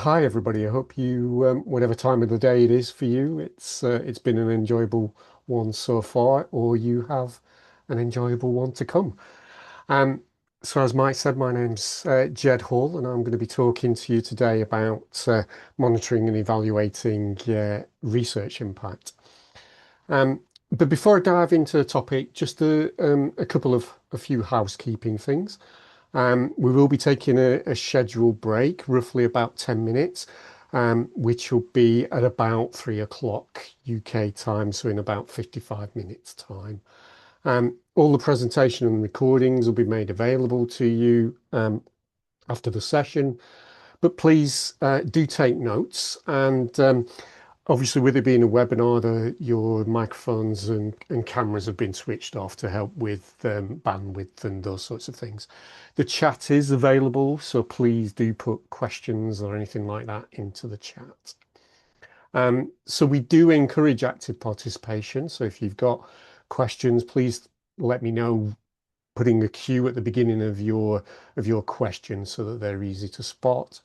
Hi everybody. I hope you, whatever time of the day it is for you, it's been an enjoyable one so far, or you have an enjoyable one to come. Um, so as Mike said, my name's Jed Hall, and I'm going to be talking to you today about monitoring and evaluating research impact. Um, but before I dive into the topic, just a couple of a few housekeeping things. We will be taking a scheduled break, roughly about 10 minutes, which will be at about 3 o'clock UK time, so in about 55 minutes time. All the presentation and recordings will be made available to you after the session, but please do take notes. And obviously, with it being a webinar, your microphones and cameras have been switched off to help with bandwidth and those sorts of things. The chat is available, so please do put questions or anything like that into the chat. So we do encourage active participation. So if you've got questions, please let me know, putting a Q at the beginning of your question so that they're easy to spot.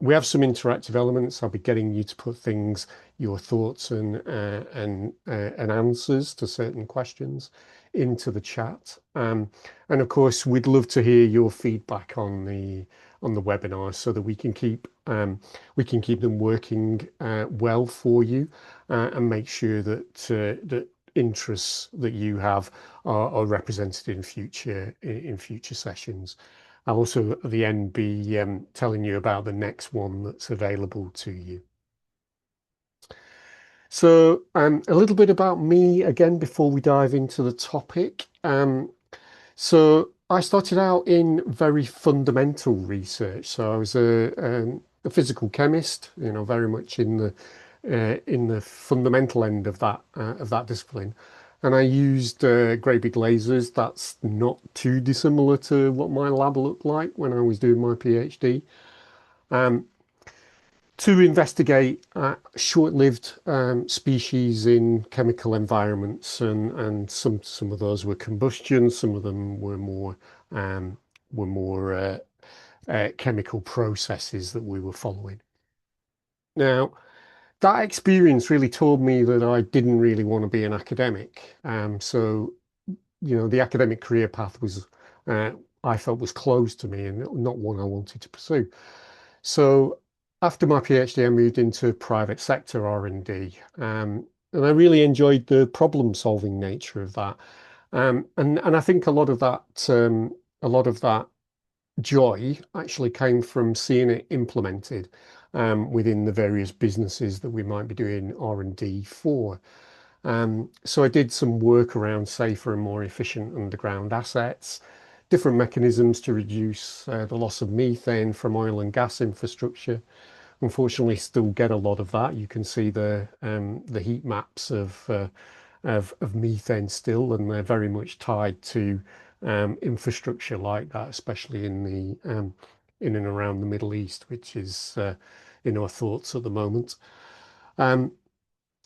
We have some interactive elements. I'll be getting you to put things, your thoughts and answers to certain questions into the chat. And of course, we'd love to hear your feedback on the webinar so that we can keep them working well for you and make sure that interests that you have are represented in future sessions. I'll also at the end be telling you about the next one that's available to you. So a little bit about me again before we dive into the topic. So I started out in very fundamental research. So I was a physical chemist, very much in the fundamental end of that discipline. And I used great big lasers. That's not too dissimilar to what my lab looked like when I was doing my PhD. Um, to investigate short-lived species in chemical environments, and some of those were combustion, some of them um, were more chemical processes that we were following. Now, that experience really told me that I didn't really want to be an academic. So, the academic career path uh, I felt was closed to me and not one I wanted to pursue. So after my PhD, I moved into private sector R&D, and I really enjoyed the problem-solving nature of that. And I think a lot of that joy actually came from seeing it implemented within the various businesses that we might be doing R&D for. So I did some work around safer and more efficient underground assets, different mechanisms to reduce the loss of methane from oil and gas infrastructure. Unfortunately, still get a lot of that. You can see the heat maps of methane still, and they're very much tied to infrastructure like that, especially in and around the Middle East, which is in our thoughts at the moment. Um,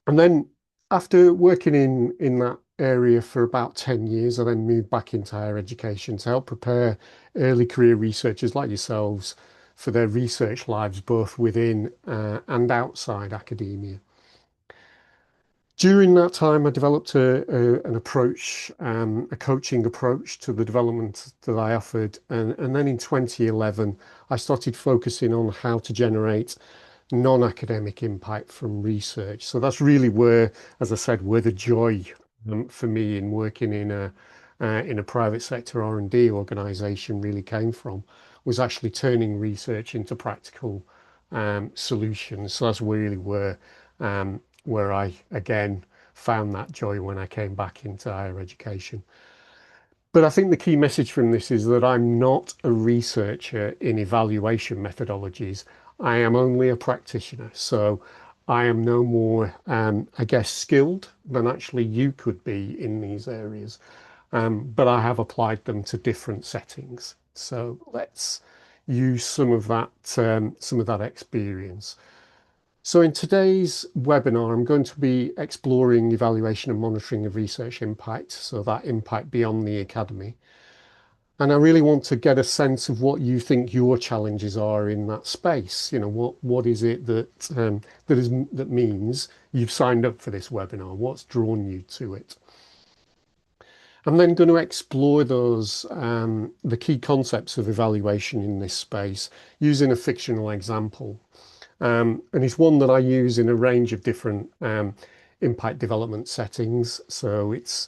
and then after working in that area for about 10 years, I then moved back into higher education to help prepare early career researchers like yourselves for their research lives, both within and outside academia. During that time, I developed an approach, a coaching approach to the development that I offered. And then in 2011, I started focusing on how to generate non-academic impact from research. So that's really where, as I said, where the joy for me in working in a private sector R&D organization really came from, was actually turning research into practical solutions. So that's really where I again found that joy when I came back into higher education. But I think the key message from this is that I'm not a researcher in evaluation methodologies. I am only a practitioner. So I am no more, I guess, skilled than actually you could be in these areas. But I have applied them to different settings. So let's use some of that experience. So in today's webinar, I'm going to be exploring evaluation and monitoring of research impact, so that impact beyond the academy. And I really want to get a sense of what you think your challenges are in that space. What is it that means you've signed up for this webinar? What's drawn you to it? I'm then going to explore the key concepts of evaluation in this space using a fictional example. And it's one that I use in a range of different impact development settings. So it's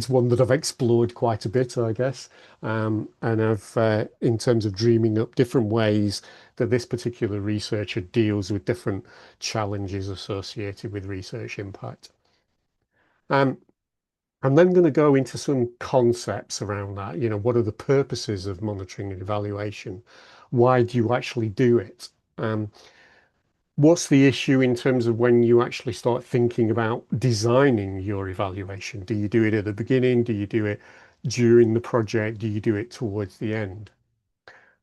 one that I've explored quite a bit, I guess. And I've in terms of dreaming up different ways that this particular researcher deals with different challenges associated with research impact. Um, I'm then going to go into some concepts around that. What are the purposes of monitoring and evaluation? Why do you actually do it? What's the issue in terms of when you actually start thinking about designing your evaluation? Do you do it at the beginning? Do you do it during the project? Do you do it towards the end?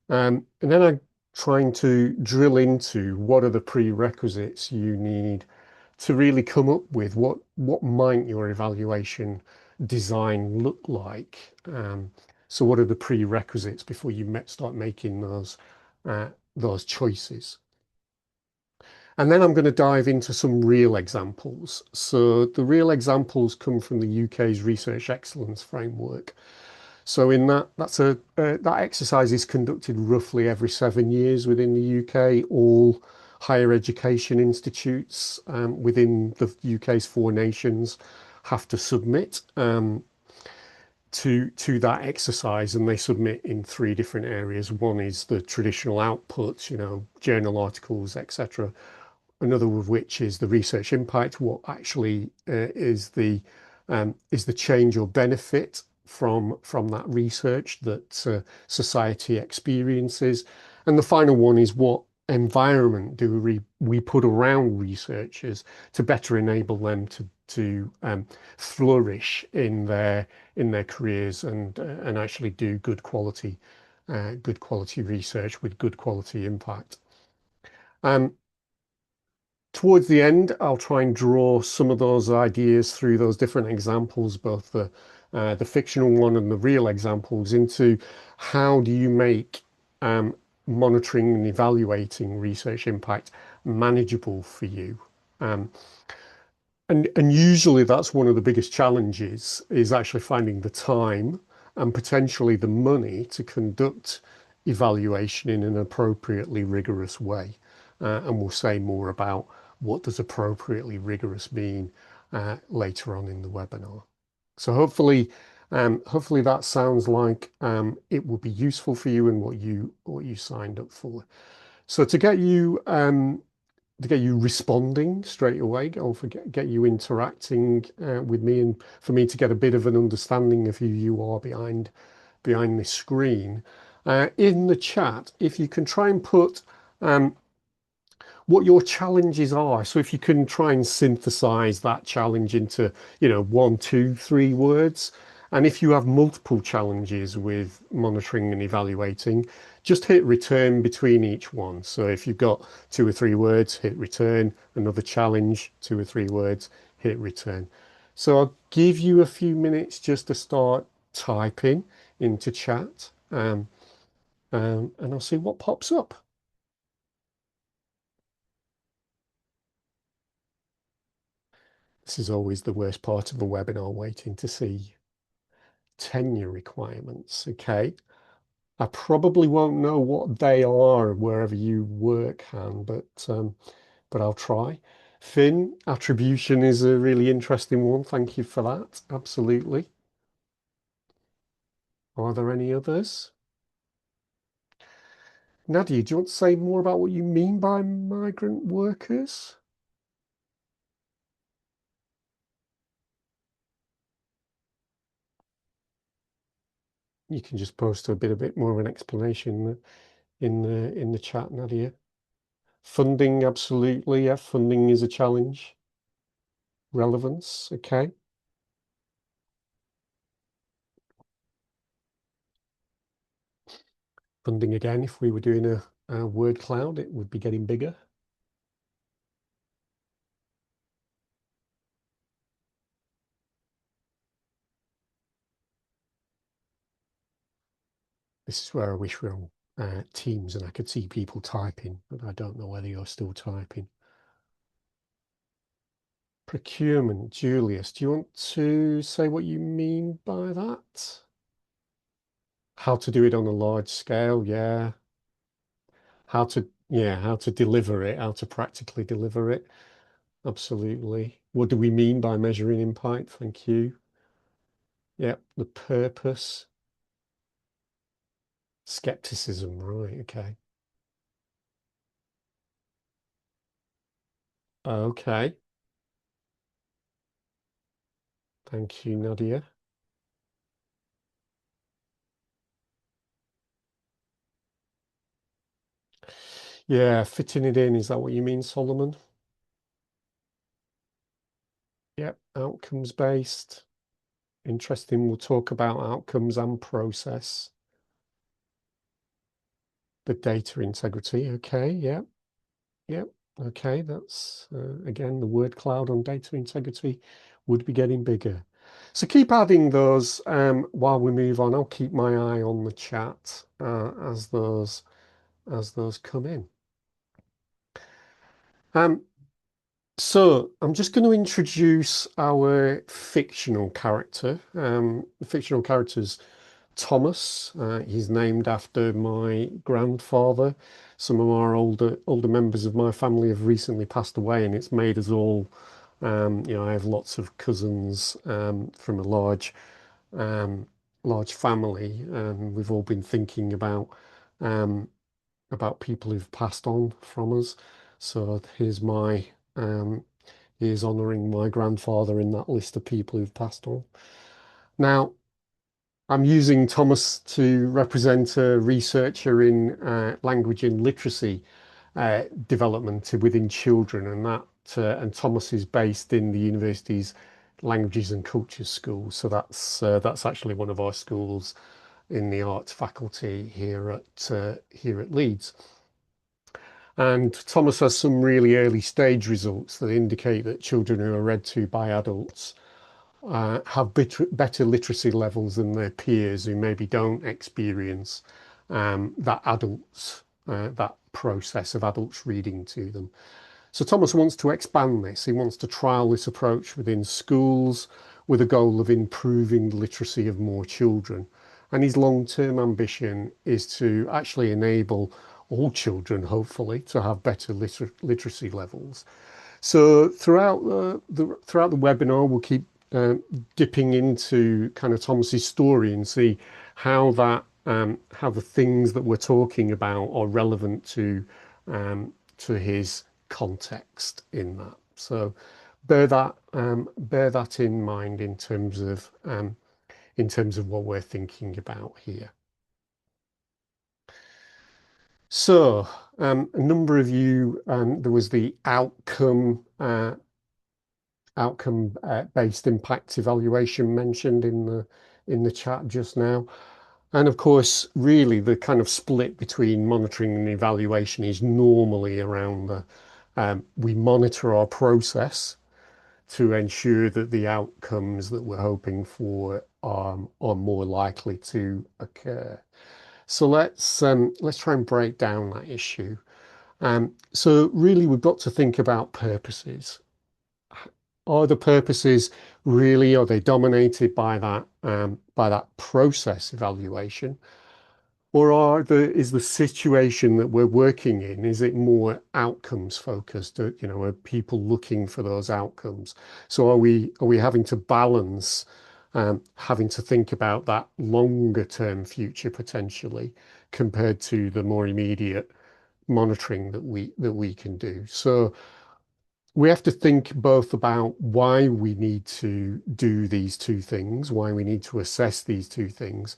And then I'm trying to drill into what are the prerequisites you need to really come up with what might your evaluation design look like. So what are the prerequisites before you start making those choices? And then I'm going to dive into some real examples. So the real examples come from the UK's Research Excellence Framework. So in that exercise is conducted roughly every 7 years within the UK. All higher education institutes within the UK's four nations have to submit to that exercise, and they submit in three different areas. One is the traditional outputs, journal articles, etc. Another of which is the research impact. What actually is the change or benefit from that research that society experiences, and the final one is what environment do we put around researchers to better enable them to flourish in their careers and actually do good quality research with good quality impact. Um, Towards the end, I'll try and draw some of those ideas through those different examples, both the fictional one and the real examples, into how do you make monitoring and evaluating research impact manageable for you. Um, and usually that's one of the biggest challenges is actually finding the time and potentially the money to conduct evaluation in an appropriately rigorous way. And we'll say more about what does appropriately rigorous mean later on in the webinar. So hopefully that sounds like it will be useful for you and what you signed up for. So to get you responding straight away, or get you interacting with me, and for me to get a bit of an understanding of who you are behind this screen. In the chat, if you can try and put what your challenges are. So if you can try and synthesize that challenge into, 1, 2, 3 words. And if you have multiple challenges with monitoring and evaluating, just hit return between each one. So if you've got 2 or 3 words, hit return, another challenge, 2 or 3 words, hit return. So I'll give you a few minutes just to start typing into chat, and I'll see what pops up. This is always the worst part of a webinar, waiting to see tenure requirements. Okay. I probably won't know what they are wherever you work, Han, but I'll try. Finn, attribution is a really interesting one. Thank you for that. Absolutely. Are there any others? Nadia, do you want to say more about what you mean by migrant workers? You can just post a bit more of an explanation in the chat, Nadia. Funding, absolutely. Yeah, funding is a challenge. Relevance, okay. Funding again, if we were doing a word cloud, it would be getting bigger. This is where I wish we were on Teams and I could see people typing, but I don't know whether you're still typing. Procurement, Julius, do you want to say what you mean by that? How to do it on a large scale, yeah. How to deliver it, how to practically deliver it. Absolutely. What do we mean by measuring impact? Thank you. Yep, the purpose. Skepticism, right, okay. Okay, thank you, Nadia. Yeah, fitting it in, is that what you mean, Solomon? Yep, outcomes based. Interesting. We'll talk about outcomes and process. The data integrity. Okay, yep, yep. Okay, that's again the word cloud on data integrity would be getting bigger. So keep adding those while we move on. I'll keep my eye on the chat as those come in. Um, so I'm just going to introduce our fictional character. The fictional character's Thomas. He's named after my grandfather. Some of our older members of my family have recently passed away, and it's made us all. I have lots of cousins from a um, large family, and we've all been thinking um, about people who've passed on from us. So um, here's honouring my grandfather in that list of people who've passed on. Now, I'm using Thomas to represent a researcher in language and literacy development within children, and Thomas is based in the university's languages and cultures school. So that's actually one of our schools in the arts faculty here at Leeds. And Thomas has some really early stage results that indicate that children who are read to by adults have better literacy levels than their peers who maybe don't experience that process of adults reading to them. So Thomas wants to expand this. He wants to trial this approach within schools with a goal of improving the literacy of more children. And his long-term ambition is to actually enable all children, hopefully, to have better literacy levels. So throughout the webinar, we'll keep dipping into kind of Thomas's story and see how the things that we're talking about are relevant to his context in that. So bear that in mind in terms of what we're thinking about here. So a number of you, there was the outcome based impact evaluation mentioned in the chat just now. And of course, really the kind of split between monitoring and evaluation is normally around we monitor our process to ensure that the outcomes that we're hoping for are more likely to occur. So let's try and break down that issue. So really, we've got to think about purposes. Are the purposes really, are they dominated by that process evaluation? Or is the situation that we're working in, is it more outcomes focused? Are people looking for those outcomes? So are we having to balance having to think about that longer term future potentially compared to the more immediate monitoring that we can do? So we have to think both about why we need to do these two things, why we need to assess these two things,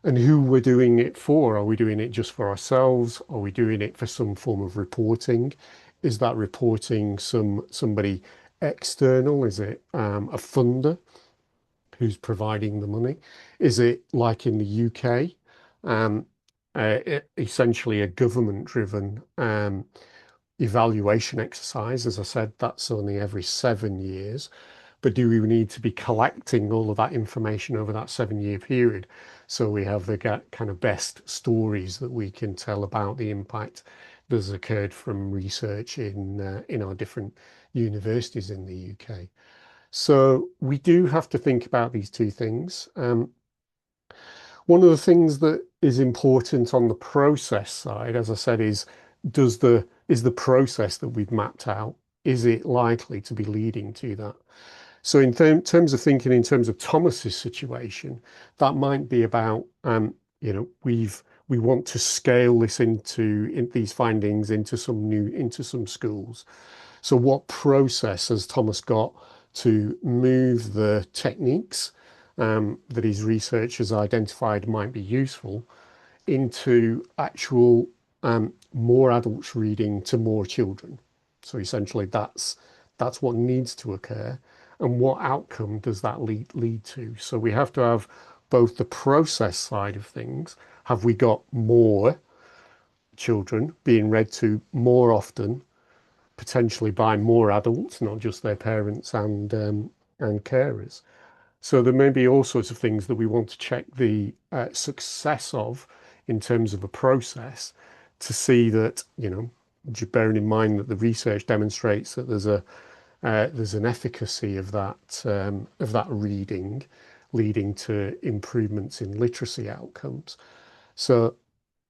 and who we're doing it for. Are we doing it just for ourselves? Are we doing it for some form of reporting? Is that reporting somebody external? Is it a funder who's providing the money? Is it like in the UK, um, essentially a government-driven evaluation exercise? As I said, that's only every 7 years. but do we need to be collecting all of that information over that 7 year period so we have the kind of best stories that we can tell about the impact that's occurred from research in our different universities in the UK? So we do have to think about these two things. One of the things that is important on the process side, as I said, is the process that we've mapped out, is it likely to be leading to that? So in terms of thinking in terms of Thomas's situation, that might be about we want to scale this in these findings into some schools. So what process has Thomas got to move the techniques that his research has identified might be useful into actual more adults reading to more children? So essentially, that's what needs to occur, and what outcome does that lead to? So we have to have both the process side of things. Have we got more children being read to more often, potentially by more adults, not just their parents and carers? So there may be all sorts of things that we want to check the success of in terms of a process to see that, bearing in mind that the research demonstrates that there's an efficacy of that reading leading to improvements in literacy outcomes. So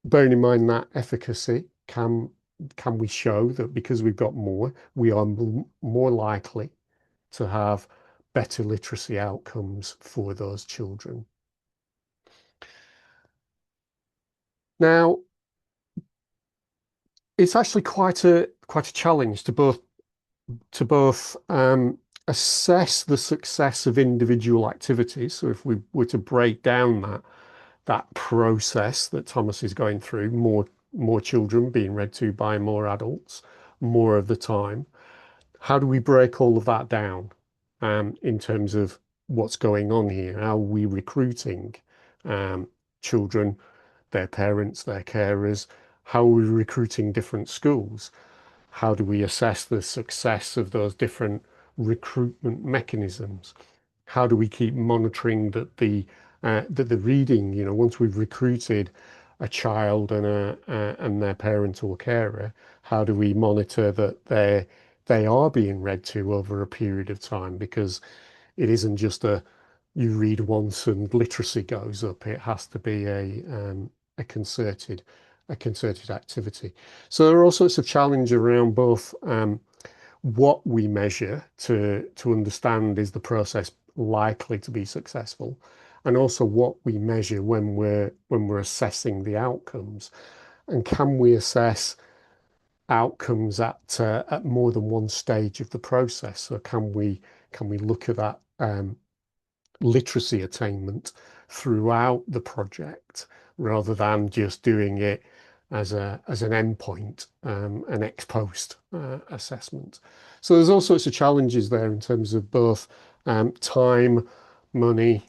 bearing in mind that efficacy, can we show that because we've got more, we are more likely to have better literacy outcomes for those children? Now, it's actually quite a challenge to both assess the success of individual activities. So if we were to break down that process that Thomas is going through, more children being read to by more adults, more of the time, how do we break all of that down in terms of what's going on here? How are we recruiting children, their parents, their carers? How are we recruiting different schools? How do we assess the success of those different recruitment mechanisms? How do we keep monitoring that the reading, once we've recruited a child and their parent or carer, how do we monitor that they are being read to over a period of time? Because it isn't just you read once and literacy goes up. It has to be a concerted activity. So there are all sorts of challenges around both what we measure to understand is the process likely to be successful, and also what we measure when we're assessing the outcomes. And can we assess outcomes at more than one stage of the process? So can we look at that literacy attainment throughout the project rather than just doing it as an endpoint, an ex post assessment? So there's all sorts of challenges there in terms of both time, money,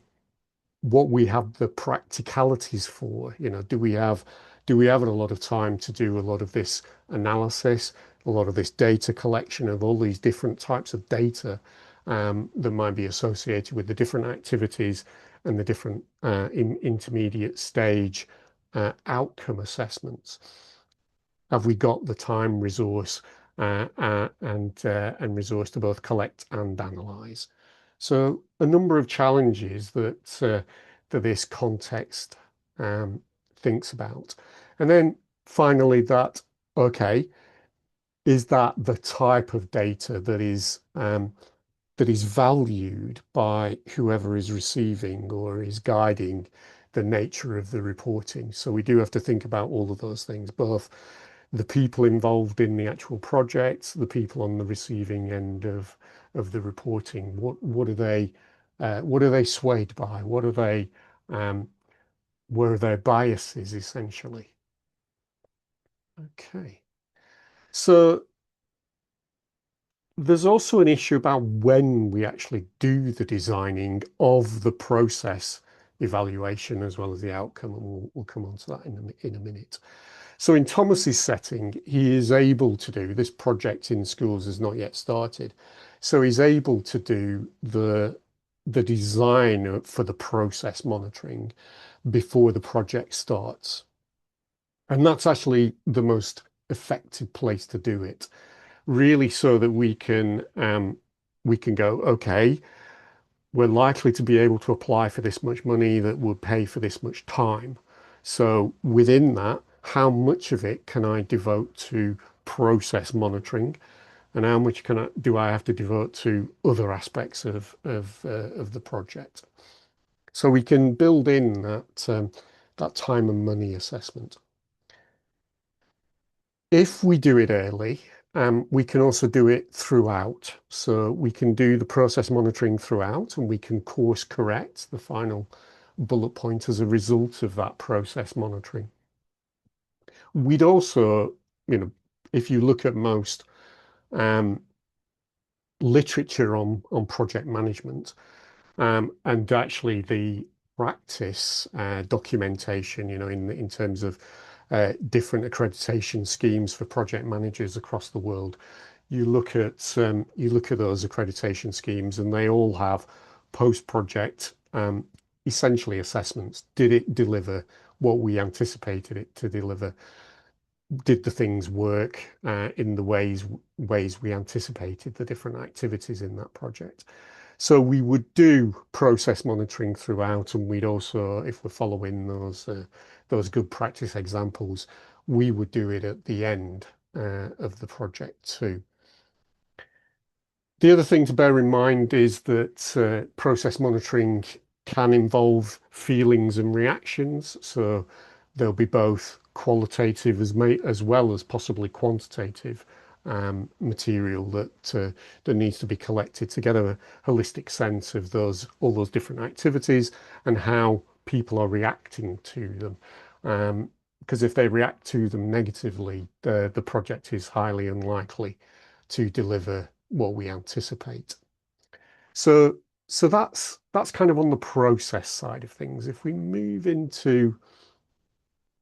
what we have the practicalities for. Do we have a lot of time to do a lot of this analysis, a lot of this data collection of all these different types of data that might be associated with the different activities and the different intermediate stage outcome assessments? Have we got the time, resource, and resource to both collect and analyze? So a number of challenges that this context thinks about. And then finally okay, is that the type of data that is valued by whoever is receiving or is guiding the nature of the reporting? So we do have to think about all of those things, both the people involved in the actual projects, the people on the receiving end of the reporting. What are they swayed by? Where are their biases essentially? Okay, so there's also an issue about when we actually do the designing of the process evaluation as well as the outcome, and we'll come on to that in a minute. So in Thomas's setting, he is able to do this project in schools has not yet started. So he's able to do the design for the process monitoring before the project starts. And that's actually the most effective place to do it, really, so that we can go, okay, we're likely to be able to apply for this much money that would pay for this much time. So within that, how much of it can I devote to process monitoring, and how much do I have to devote to other aspects of the project? So we can build in that time and money assessment. If we do it early, we can also do it throughout. So we can do the process monitoring throughout, and we can course correct the final bullet point as a result of that process monitoring. We'd also, you know, if you look at most um, literature on project management, and actually the practice documentation, in terms of different accreditation schemes for project managers across the world. You look at those accreditation schemes, and they all have post-project essentially assessments. Did it deliver what we anticipated it to deliver? Did the things work in the ways we anticipated the different activities in that project? So we would do process monitoring throughout, and we'd also, if we're following those good practice examples, we would do it at the end of the project too. The other thing to bear in mind is that process monitoring can involve feelings and reactions. So there'll be both qualitative as well as possibly quantitative material that needs to be collected to get a holistic sense of all those different activities and how people are reacting to them. Because if they react to them negatively, the project is highly unlikely to deliver what we anticipate. So that's kind of on the process side of things. If we move into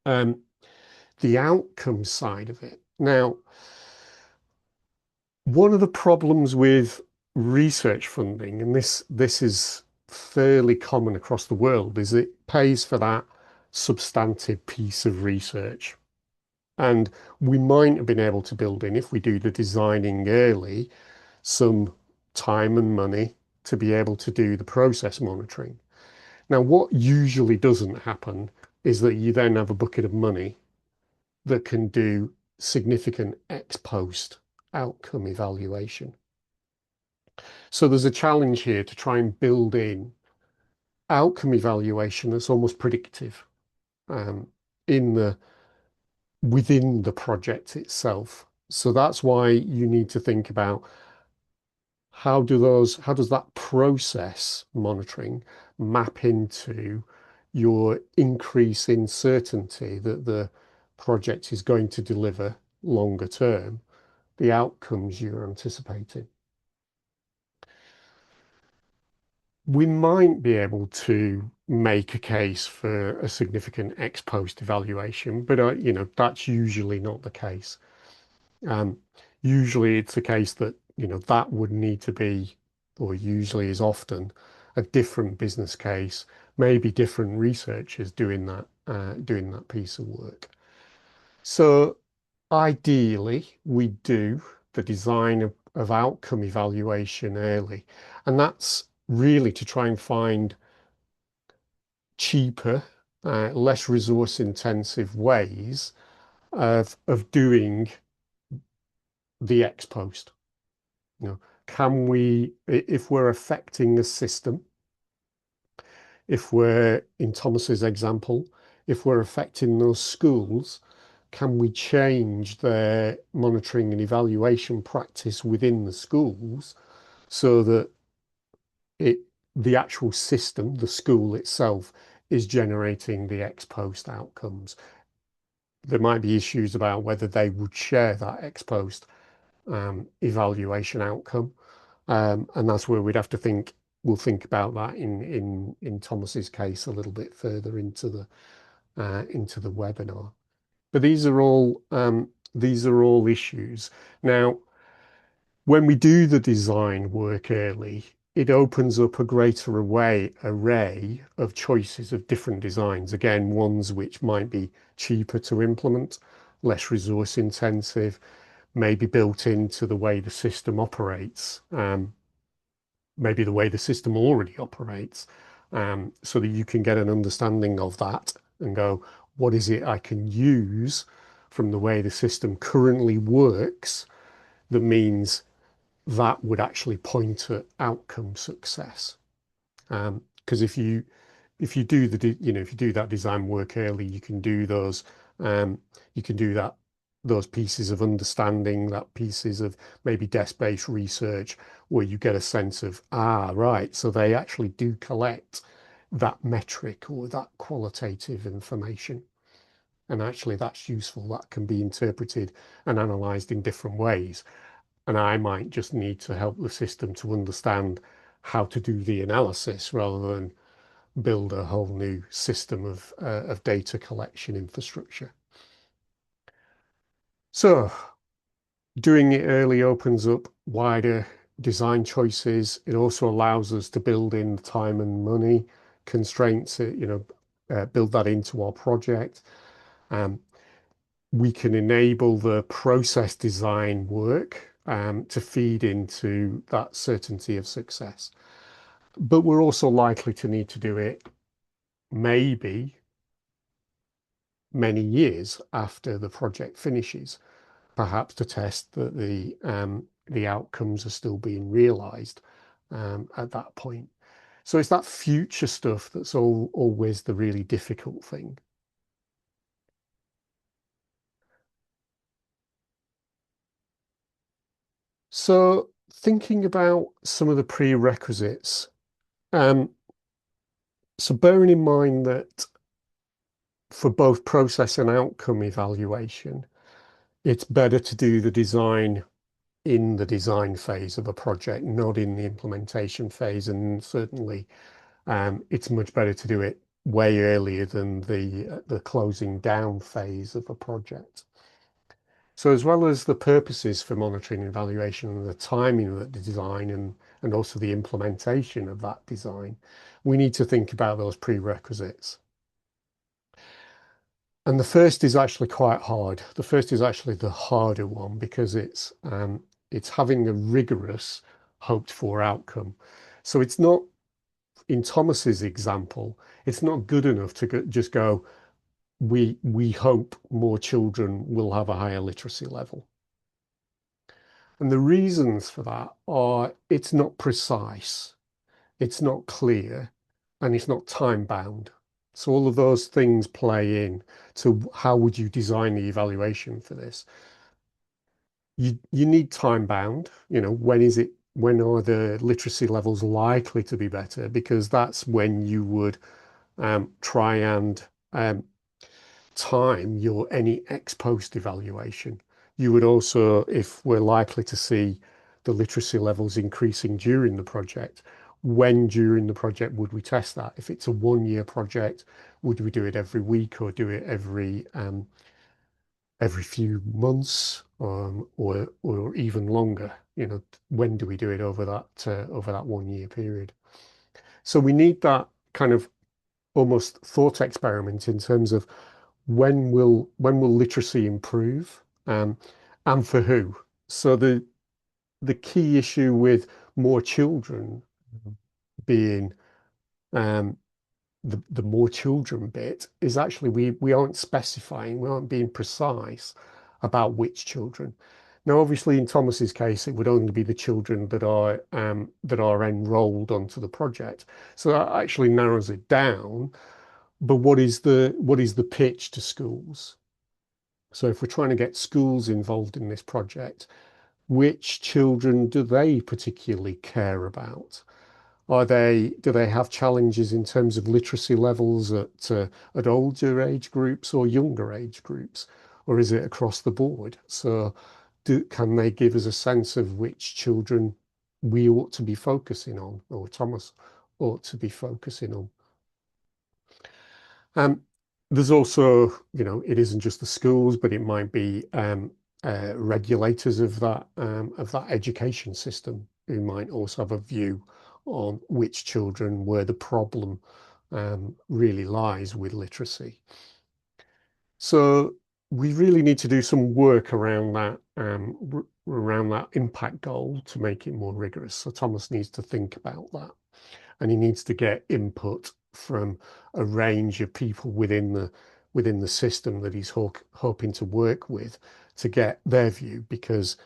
um, the outcome side of it. Now, one of the problems with research funding, and this is fairly common across the world, is it pays for that substantive piece of research. And we might have been able to build in, if we do the designing early, some time and money to be able to do the process monitoring. Now, what usually doesn't happen is that you then have a bucket of money that can do significant ex post outcome evaluation. So there's a challenge here to try and build in outcome evaluation that's almost predictive um, in the within the project itself. So that's why you need to think about how does that process monitoring map into your increase in certainty that the project is going to deliver longer term the outcomes you're anticipating. We might be able to make a case for a significant ex post evaluation, but that's usually not the case. Um, Usually it's the case that, that would need to be, or usually is often, a different business case, maybe different researchers doing that piece of work. So ideally, we do the design of outcome evaluation early, and that's really to try and find cheaper, less resource intensive ways of doing the ex post. You know, can we, if we're affecting a system, if we're in Thomas's example, if we're affecting those schools, can we change their monitoring and evaluation practice within the schools so that it the actual system, the school itself, is generating the ex post outcomes? There might be issues about whether they would share that ex post evaluation outcome. And that's where we'd have to think. We'll think about that in Thomas's case a little bit further into the webinar. But these are all issues. Now, when we do the design work early, it opens up a greater array of choices of different designs. Again, ones which might be cheaper to implement, less resource intensive, maybe built into the way the system operates, maybe the way the system already operates, so that you can get an understanding of that and go, what is it I can use from the way the system currently works that means that would actually point at outcome success. Because if you do if you do that design work early, you can do those you can do that those pieces of understanding, that pieces of maybe desk-based research where you get a sense of, right, so they actually do collect that metric or that qualitative information. And actually that's useful. That can be interpreted and analyzed in different ways. And I might just need to help the system to understand how to do the analysis rather than build a whole new system of data collection infrastructure. So doing it early opens up wider design choices. It also allows us to build in time and money constraints, build that into our project. Um, we can enable the process design work to feed into that certainty of success. But we're also likely to need to do it maybe many years after the project finishes, perhaps to test that the outcomes are still being realized at that point. So it's that future stuff that's always the really difficult thing. So thinking about some of the prerequisites, um, so bearing in mind that for both process and outcome evaluation, it's better to do the design in the design phase of a project, not in the implementation phase. And certainly, it's much better to do it way earlier than the closing down phase of a project. So as well as the purposes for monitoring and evaluation and the timing of the design and also the implementation of that design, we need to think about those prerequisites. And the first is actually quite hard. The first is actually the harder one because it's having a rigorous hoped for outcome. So it's not, in Thomas's example, it's not good enough to just go, we hope more children will have a higher literacy level. And the reasons for that are it's not precise, it's not clear, and it's not time bound. So all of those things play in to how would you design the evaluation for this. You need time bound, when are the literacy levels likely to be better? Because that's when you would try and time your any ex post evaluation. You would also, if we're likely to see the literacy levels increasing during the project, when during the project would we test that? If it's a 1 year project, would we do it every week or do it every few months, or even longer? When do we do it over that 1 year period? So we need that kind of almost thought experiment in terms of when will literacy improve, and for who? So the key issue with more children being um, the more children bit is actually we aren't specifying, we aren't being precise about which children. Now, obviously, in Thomas's case, it would only be the children that are enrolled onto the project. So that actually narrows it down. But what is the pitch to schools? So if we're trying to get schools involved in this project, which children do they particularly care about? Do they have challenges in terms of literacy levels at older age groups or younger age groups, or is it across the board? So can they give us a sense of which children we ought to be focusing on, or Thomas ought to be focusing on? There's also, it isn't just the schools, but it might be regulators of that education system who might also have a view on which children where the problem really lies with literacy. So we really need to do some work around that impact goal to make it more rigorous. So Thomas needs to think about that, and he needs to get input from a range of people within the system that he's hoping to work with to get their view. Because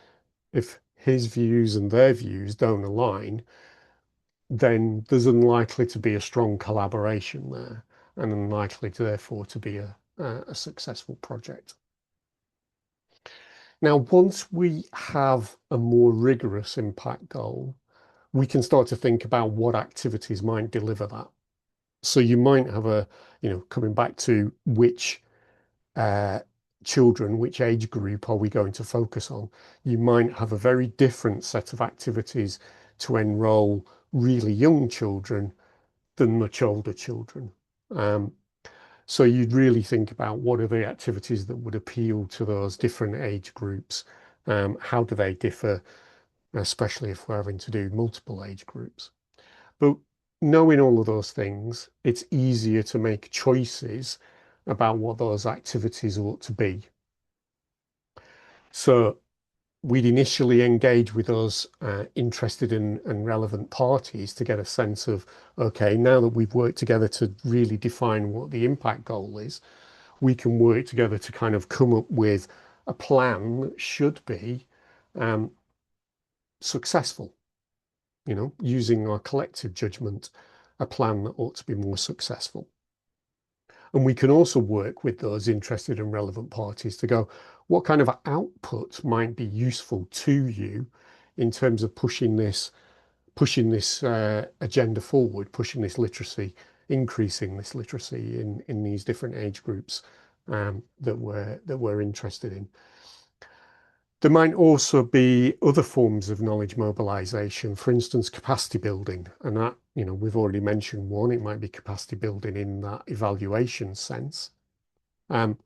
if his views and their views don't align, then there's unlikely to be a strong collaboration there, and unlikely to therefore to be a successful project. Now, once we have a more rigorous impact goal, we can start to think about what activities might deliver that. So you might have coming back to which uh, children, which age group are we going to focus on? You might have a very different set of activities to enroll really young children than much older children. Um, so you'd really think about what are the activities that would appeal to those different age groups? How do they differ, especially if we're having to do multiple age groups? But knowing all of those things, it's easier to make choices about what those activities ought to be. So we'd initially engage with those interested and relevant parties to get a sense of, okay, now that we've worked together to really define what the impact goal is, we can work together to kind of come up with a plan that should be um, successful, using our collective judgment, a plan that ought to be more successful. And we can also work with those interested and relevant parties to go, what kind of output might be useful to you in terms of pushing this agenda forward, pushing this literacy, increasing this literacy in these different age groups that we're interested in. There might also be other forms of knowledge mobilization, for instance, capacity building. And that, we've already mentioned one, it might be capacity building in that evaluation sense um,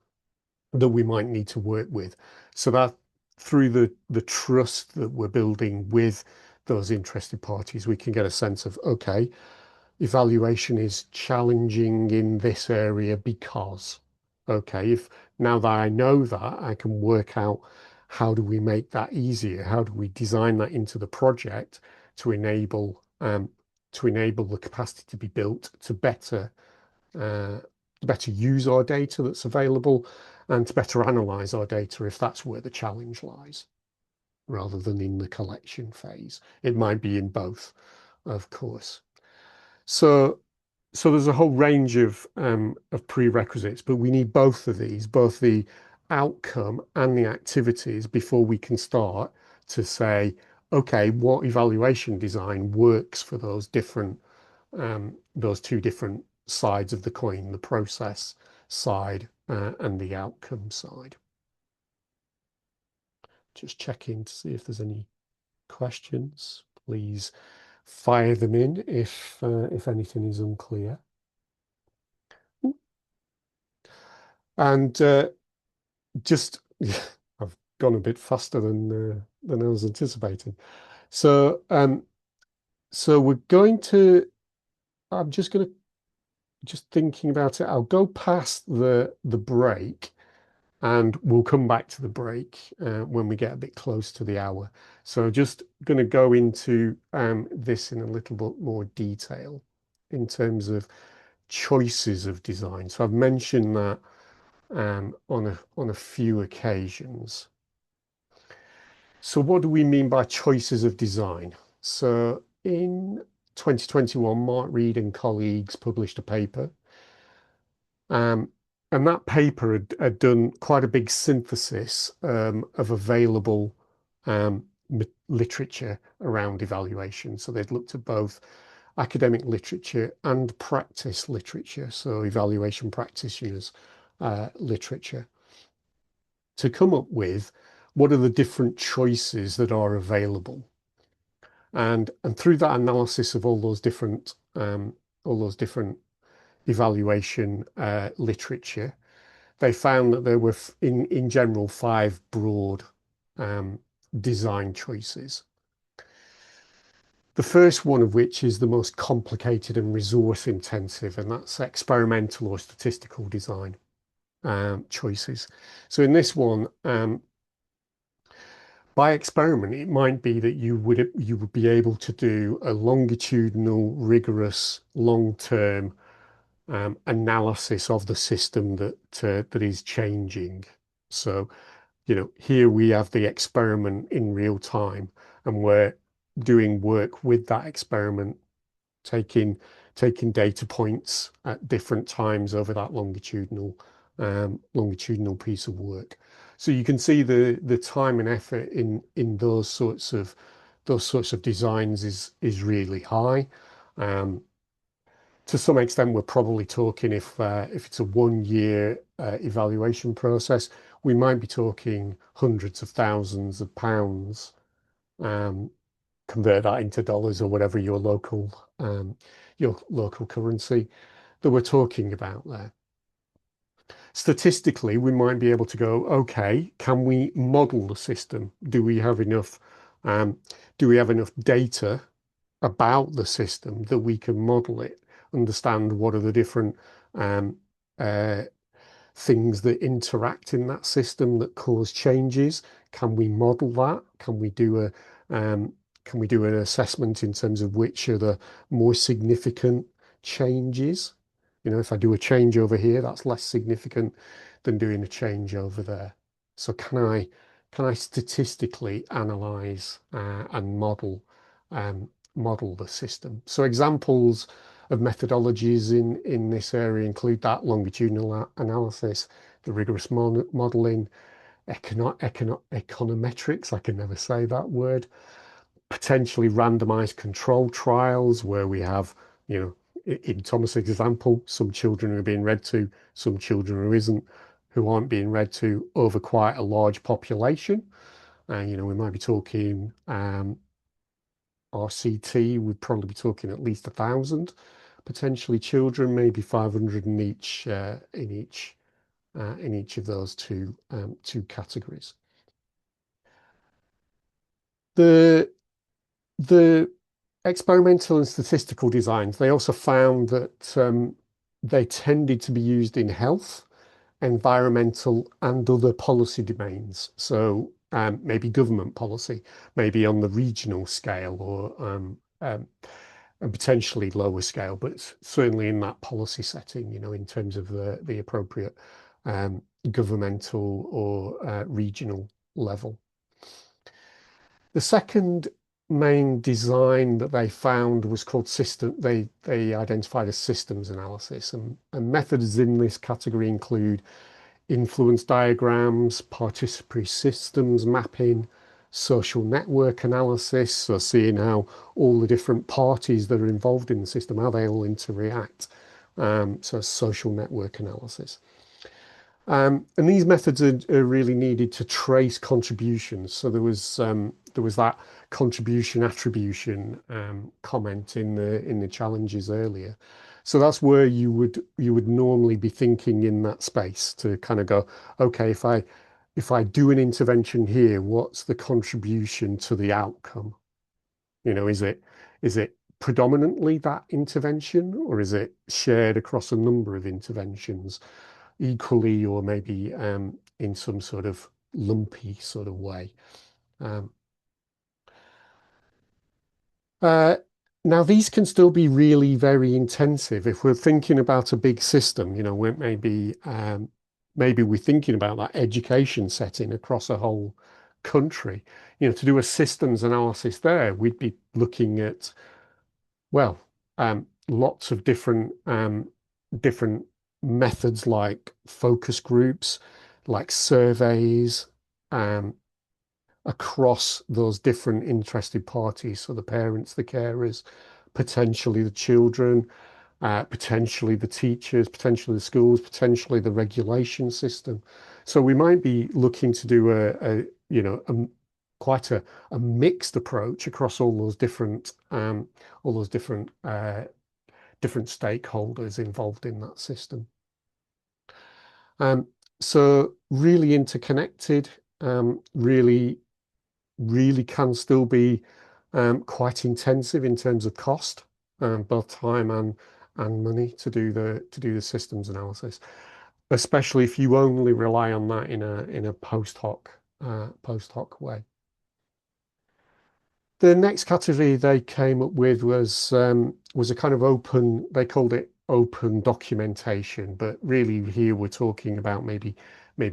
that we might need to work with. So that through the trust that we're building with those interested parties, we can get a sense of, okay, evaluation is challenging in this area because, okay, if now that I know that, I can work out how do we make that easier? How do we design that into the project to enable the capacity to be built to uh, better use our data that's available and to better analyze our data if that's where the challenge lies, rather than in the collection phase. It might be in both, of course. So, so there's a whole range of prerequisites, but we need both of these, both the outcome and the activities, before we can start to say, okay, what evaluation design works for those two different sides of the coin, the process side and the outcome side. Just checking to see if there's any questions. Please fire them in if anything is unclear. And just I've gone a bit faster than I was anticipating. So so we're going to. I'm just thinking about it. I'll go past the break, and we'll come back to the break when we get a bit close to the hour. So just going to go into this in a little bit more detail in terms of choices of design. So I've mentioned that on a few occasions. So what do we mean by choices of design? So in 2021, Mark Reed and colleagues published a paper, um, and that paper had done quite a big synthesis of available um, literature around evaluation. So they'd looked at both academic literature and practice literature, so evaluation practitioners' literature, to come up with what are the different choices that are available. And through that analysis of all those different evaluation literature, they found that there were, in general, five broad um, design choices. The first one of which is the most complicated and resource intensive, and that's experimental or statistical design choices. So in this one, by experiment, it might be that you would be able to do a longitudinal, rigorous, long-term analysis of the system that is changing. So, here we have the experiment in real time, and we're doing work with that experiment, taking data points at different times over that longitudinal piece of work. So you can see the time and effort in those sorts of designs is really high. Um, to some extent, we're probably talking, if it's a 1 year evaluation process, we might be talking hundreds of thousands of pounds. Convert that into dollars or whatever your local currency that we're talking about there. Statistically, we might be able to go, okay, can we model the system? Do we have enough data about the system that we can model it, understand what are the different um, uh, things that interact in that system that cause changes? Can we model that? Can we do an assessment in terms of which are the more significant changes? If I do a change over here, that's less significant than doing a change over there. So can I statistically analyze and model the system? So examples of methodologies in this area include that longitudinal analysis, the rigorous modeling, econometrics, I can never say that word, potentially randomized control trials where we have, in Thomas's example, some children who are being read to, some children who aren't being read to over quite a large population. And, we might be talking RCT, we'd probably be talking at least 1,000 potentially children, maybe 500 in each of those two categories. The the experimental and statistical designs, they also found that they tended to be used in health, environmental, and other policy domains. So maybe government policy, maybe on the regional scale or and potentially lower scale, but certainly in that policy setting, in terms of the appropriate governmental or regional level. The second main design that they found was called system. They identified as systems analysis, and methods in this category include influence diagrams, participatory systems mapping, social network analysis, so seeing how all the different parties that are involved in the system, how they all interact. So social network analysis. And these methods are really needed to trace contributions. So there was that contribution attribution comment in the challenges earlier. So that's where you would normally be thinking in that space to kind of go, okay, if I do an intervention here, what's the contribution to the outcome? Is it predominantly that intervention, or is it shared across a number of interventions equally, or maybe in some sort of lumpy sort of way? Um, uh, Now, these can still be really very intensive. If we're thinking about a big system, maybe we're thinking about that education setting across a whole country. To do a systems analysis there, we'd be looking at, well, lots of different methods like focus groups, like surveys, um, across those different interested parties. So the parents, the carers, potentially the children, potentially the teachers, potentially the schools, potentially the regulation system. So we might be looking to do quite a mixed approach across all those different different stakeholders involved in that system. Um, so really interconnected, really, really can still be quite intensive in terms of cost, both time and money to do the systems analysis, especially if you only rely on that in a post hoc way. The next category they came up with was a kind of open. They called it open documentation, but really here we're talking about maybe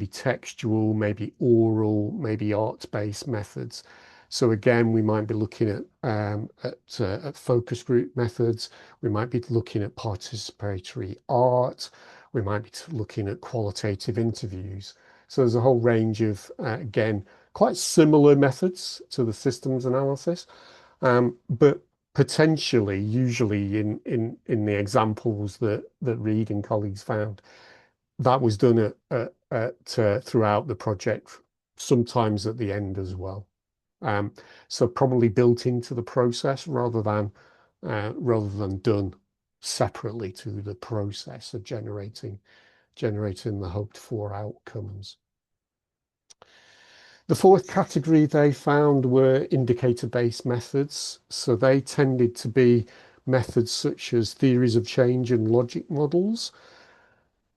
textual, maybe oral, maybe art-based methods. So again, we might be looking at focus group methods. We might be looking at participatory art. We might be looking at qualitative interviews. So there's a whole range of again quite similar methods to the systems analysis, but potentially, usually in the examples that Reid and colleagues found, that was done throughout the project, sometimes at the end as well. So probably built into the process rather than done separately to the process of generating the hoped for outcomes. The fourth category they found were indicator-based methods. So they tended to be methods such as theories of change and logic models.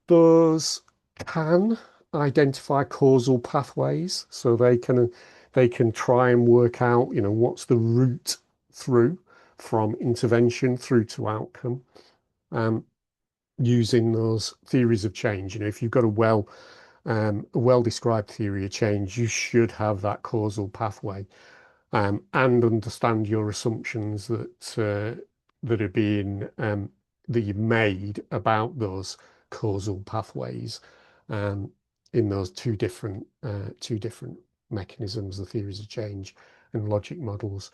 Those can identify causal pathways, so they can try and work out, what's the route through from intervention through to outcome, using those theories of change. If you've got a well-described theory of change, you should have that causal pathway, and understand your assumptions that are being that you've made about those causal pathways in those two different mechanisms, the theories of change and logic models.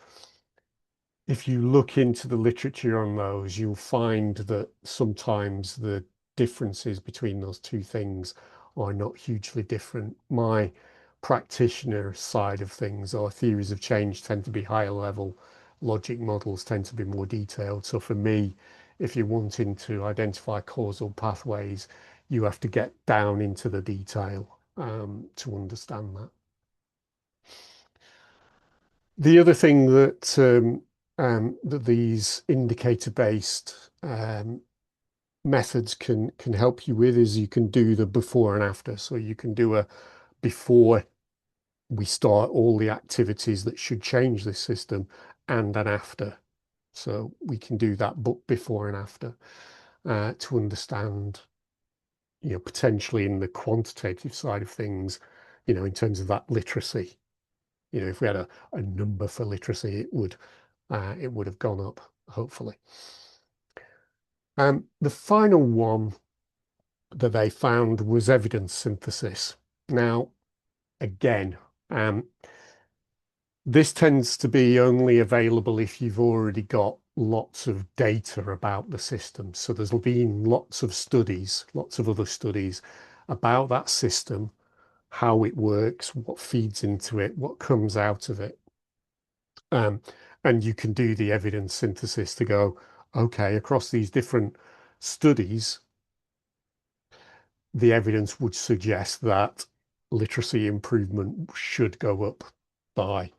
If you look into the literature on those, you'll find that sometimes the differences between those two things are not hugely different. My practitioner side of things, or theories of change, tend to be higher level. Logic models tend to be more detailed. So for me, if you're wanting to identify causal pathways, you have to get down into the detail to understand that. The other thing that these indicator-based methods can help you with is you can do the before and after. So you can do a before we start all the activities that should change this system, and an after. So we can do that before and after to understand, potentially in the quantitative side of things, in terms of that literacy. If we had a number for literacy, it would have gone up, hopefully. The final one that they found was evidence synthesis. Now, again, this tends to be only available if you've already got lots of data about the system. So there's been lots of studies, lots of other studies about that system, how it works, what feeds into it, what comes out of it. And you can do the evidence synthesis to go, okay, across these different studies, the evidence would suggest that literacy improvement should go up by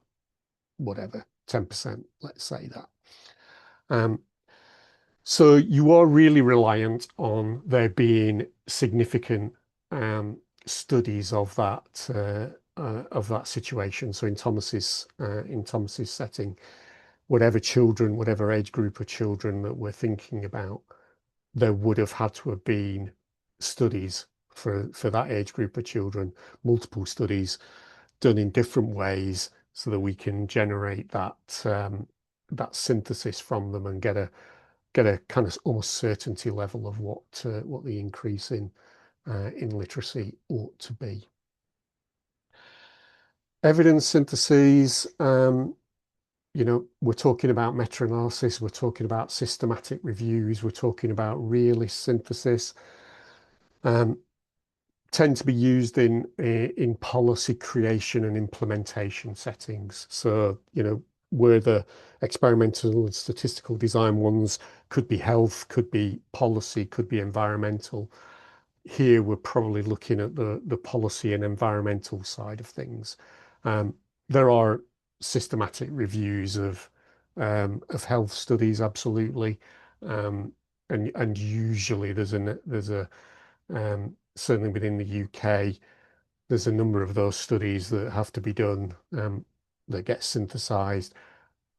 whatever, 10%, let's say that. So you are really reliant on there being significant studies of that situation. So in Thomas's setting, whatever children, whatever age group of children that we're thinking about, there would have had to have been studies for that age group of children, multiple studies done in different ways, so that we can generate that synthesis from them and get a kind of almost certainty level of what the increase in literacy ought to be. Evidence syntheses, we're talking about meta-analysis, we're talking about systematic reviews, we're talking about realist synthesis. Tend to be used in policy creation and implementation settings. So, where the experimental and statistical design ones could be health, could be policy, could be environmental. Here we're probably looking at the policy and environmental side of things. Um, there are systematic reviews of health studies, absolutely, um, and usually there's a certainly within the UK there's a number of those studies that have to be done, that get synthesized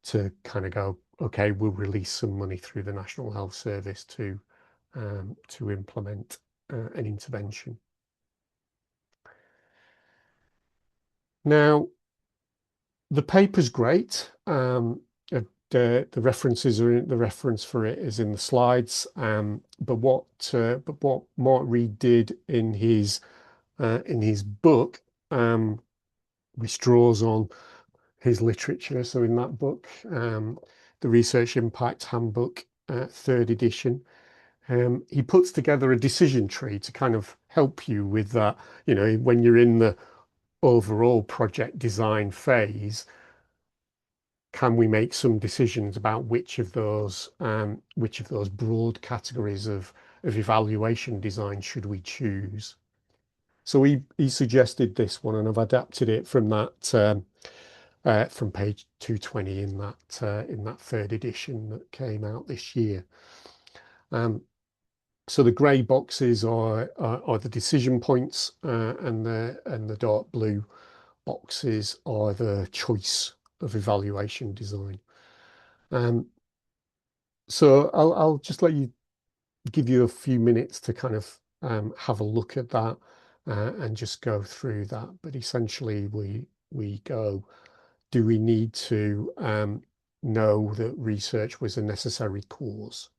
to kind of go, okay, we'll release some money through the National Health Service to implement an intervention. Now, the paper's great. The references are in, the reference for it is in the slides. But what Mark Reed did in his book, which draws on his literature. So in that book, the Research Impact Handbook, third edition, he puts together a decision tree to kind of help you with that. You know, when you're in the overall project design phase, can we make some decisions about which of those broad categories of evaluation design should we choose? So he suggested this one, and I've adapted it from that from page 220 in that third edition that came out this year. So the grey boxes are the decision points, and the dark blue boxes are the choice of evaluation design. So I'll just give you a few minutes to kind of have a look at that and just go through that. But essentially, we go, do we need to know that research was a necessary cause?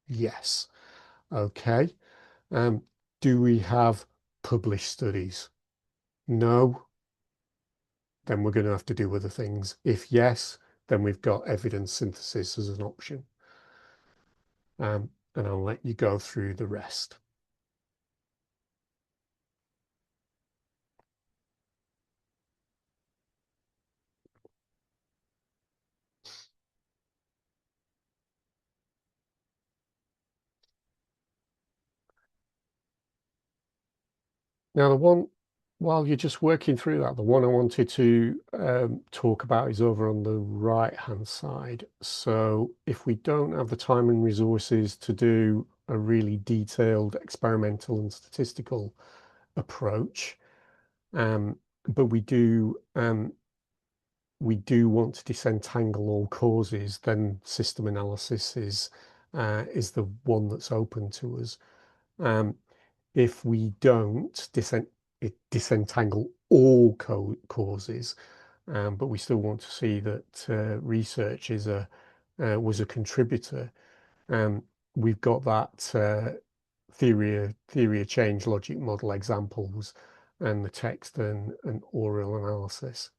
Yes. Okay. Do we have published studies? No. Then we're going to have to do other things. If yes, then we've got evidence synthesis as an option. And I'll let you go through the rest. Now, while you're just working through that, the one I wanted to talk about is over on the right-hand side. So if we don't have the time and resources to do a really detailed experimental and statistical approach, but we do want to disentangle all causes, then system analysis is the one that's open to us. If we don't disentangle all causes, but we still want to see that research was a contributor, we've got that theory of change logic model examples and the text and oral analysis.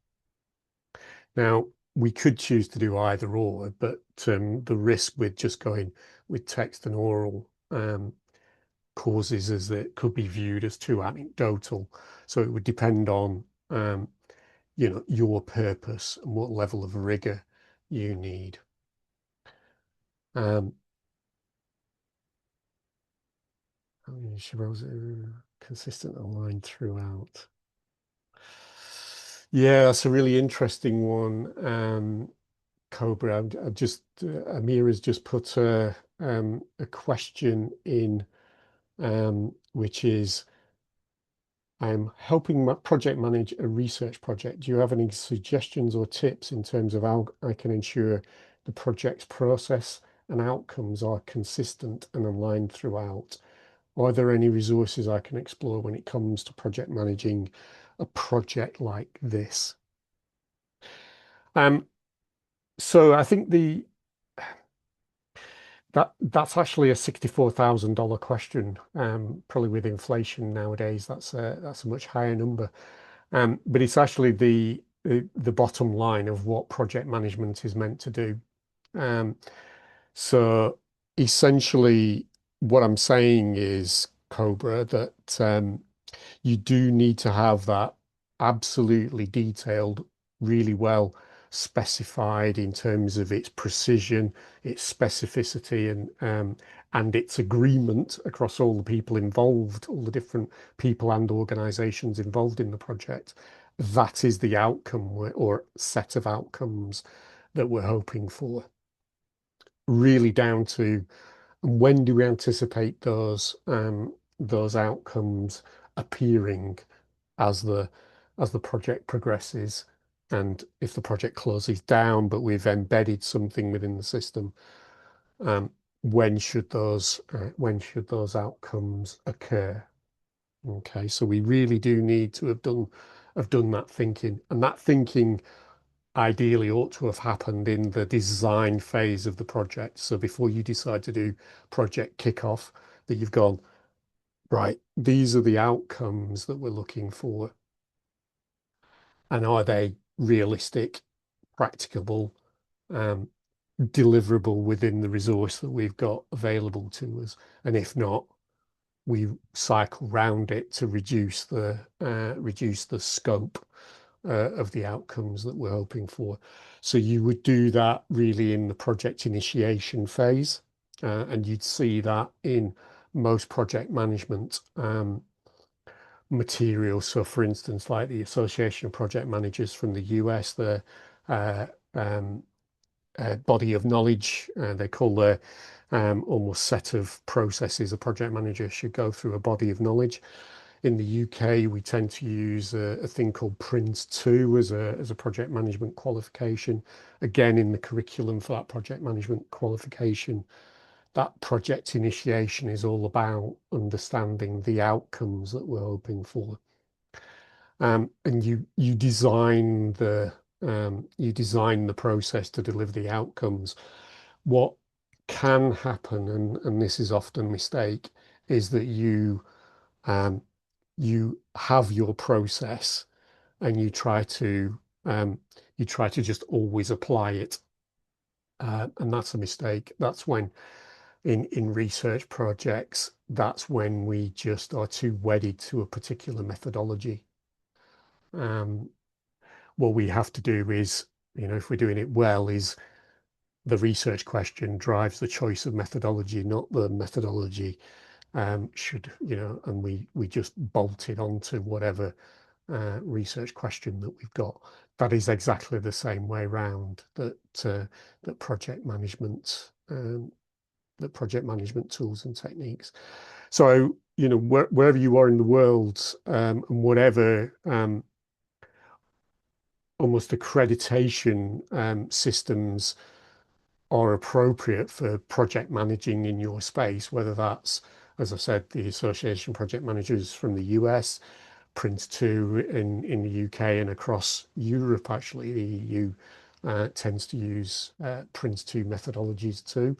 Now, we could choose to do either or, but the risk with just going with text and oral causes is that it could be viewed as too anecdotal. So it would depend on your purpose and what level of rigor you need. She was consistent aligned throughout. Yeah, that's a really interesting one, Cobra. Amir has just put a question in, which is, I'm helping project manage a research project. Do you have any suggestions or tips in terms of how I can ensure the project's process and outcomes are consistent and aligned throughout? Are there any resources I can explore when it comes to project managing a project like this? So I think that's actually a $64,000 question. Probably with inflation nowadays, that's a much higher number. But it's actually the bottom line of what project management is meant to do. So essentially, what I'm saying is, Cobra, that you do need to have that absolutely detailed, really well specified in terms of its precision, its specificity, and its agreement across all the people involved, all the different people and organizations involved in the project. That is the outcome or set of outcomes that we're hoping for. Really down to when do we anticipate those outcomes appearing as the project progresses, and if the project closes down, but we've embedded something within the system, um, when should those outcomes occur? Okay, so we really do need to have done that thinking, and that thinking ideally ought to have happened in the design phase of the project. So before you decide to do project kickoff, that you've gone, right, these are the outcomes that we're looking for. And are they realistic, practicable, um, deliverable within the resource that we've got available to us? And if not, we cycle round it to reduce the scope of the outcomes that we're hoping for. So you would do that really in the project initiation phase, and you'd see that in most project management materials. So for instance, like the Association of Project Managers from the US, the uh, um, body of knowledge, they call their almost set of processes a project manager should go through, a body of knowledge. In the UK, we tend to use a thing called PRINCE2 as a project management qualification. Again, in the curriculum for that project management qualification, that project initiation is all about understanding the outcomes that we're hoping for. And you design the process to deliver the outcomes. What can happen, and this is often a mistake, is that um, you have your process and you try to just always apply it, and that's a mistake. That's when in research projects, that's when we just are too wedded to a particular methodology. Um, what we have to do is, if we're doing it well, is the research question drives the choice of methodology, not the methodology and we just bolt it onto whatever research question that we've got. That is exactly the same way round that project management tools and techniques. So wherever you are in the world, and whatever almost accreditation systems are appropriate for project managing in your space, whether that's, as I said, the Association of Project Managers from the US, PRINCE2 in the UK, and across Europe. Actually, the EU tends to use PRINCE2 methodologies too.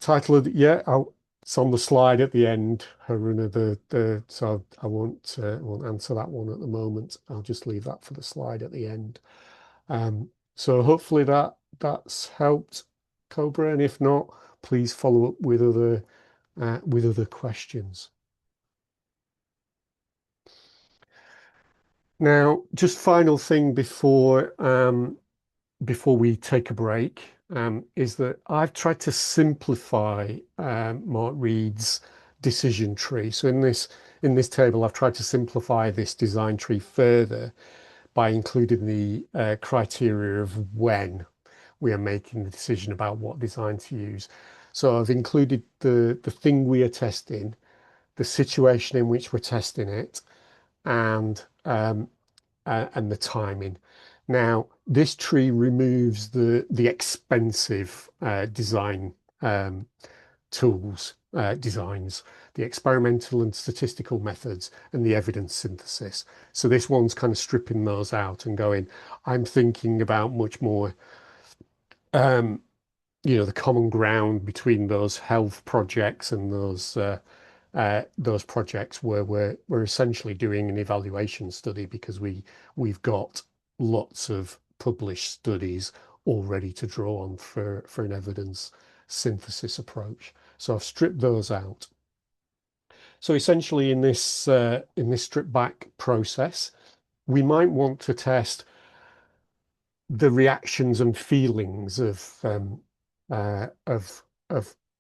Title of it's on the slide at the end, Haruna. So I won't answer that one at the moment. I'll just leave that for the slide at the end. So hopefully that's helped, Cobra, and if not, please follow up with other questions. Now, just final thing before we take a break, is that I've tried to simplify Mark Reed's decision tree. So in this table, I've tried to simplify this design tree further by including the criteria of when we are making the decision about what design to use. So I've included the thing we are testing, the situation in which we're testing it, and the timing. Now, this tree removes the expensive design tools, designs, the experimental and statistical methods, and the evidence synthesis. So this one's kind of stripping those out and going, I'm thinking about much more, the common ground between those health projects and those projects where we're essentially doing an evaluation study, because we've got lots of published studies already to draw on for an evidence synthesis approach. So I've stripped those out. So essentially in this strip back process, we might want to test the reactions and feelings of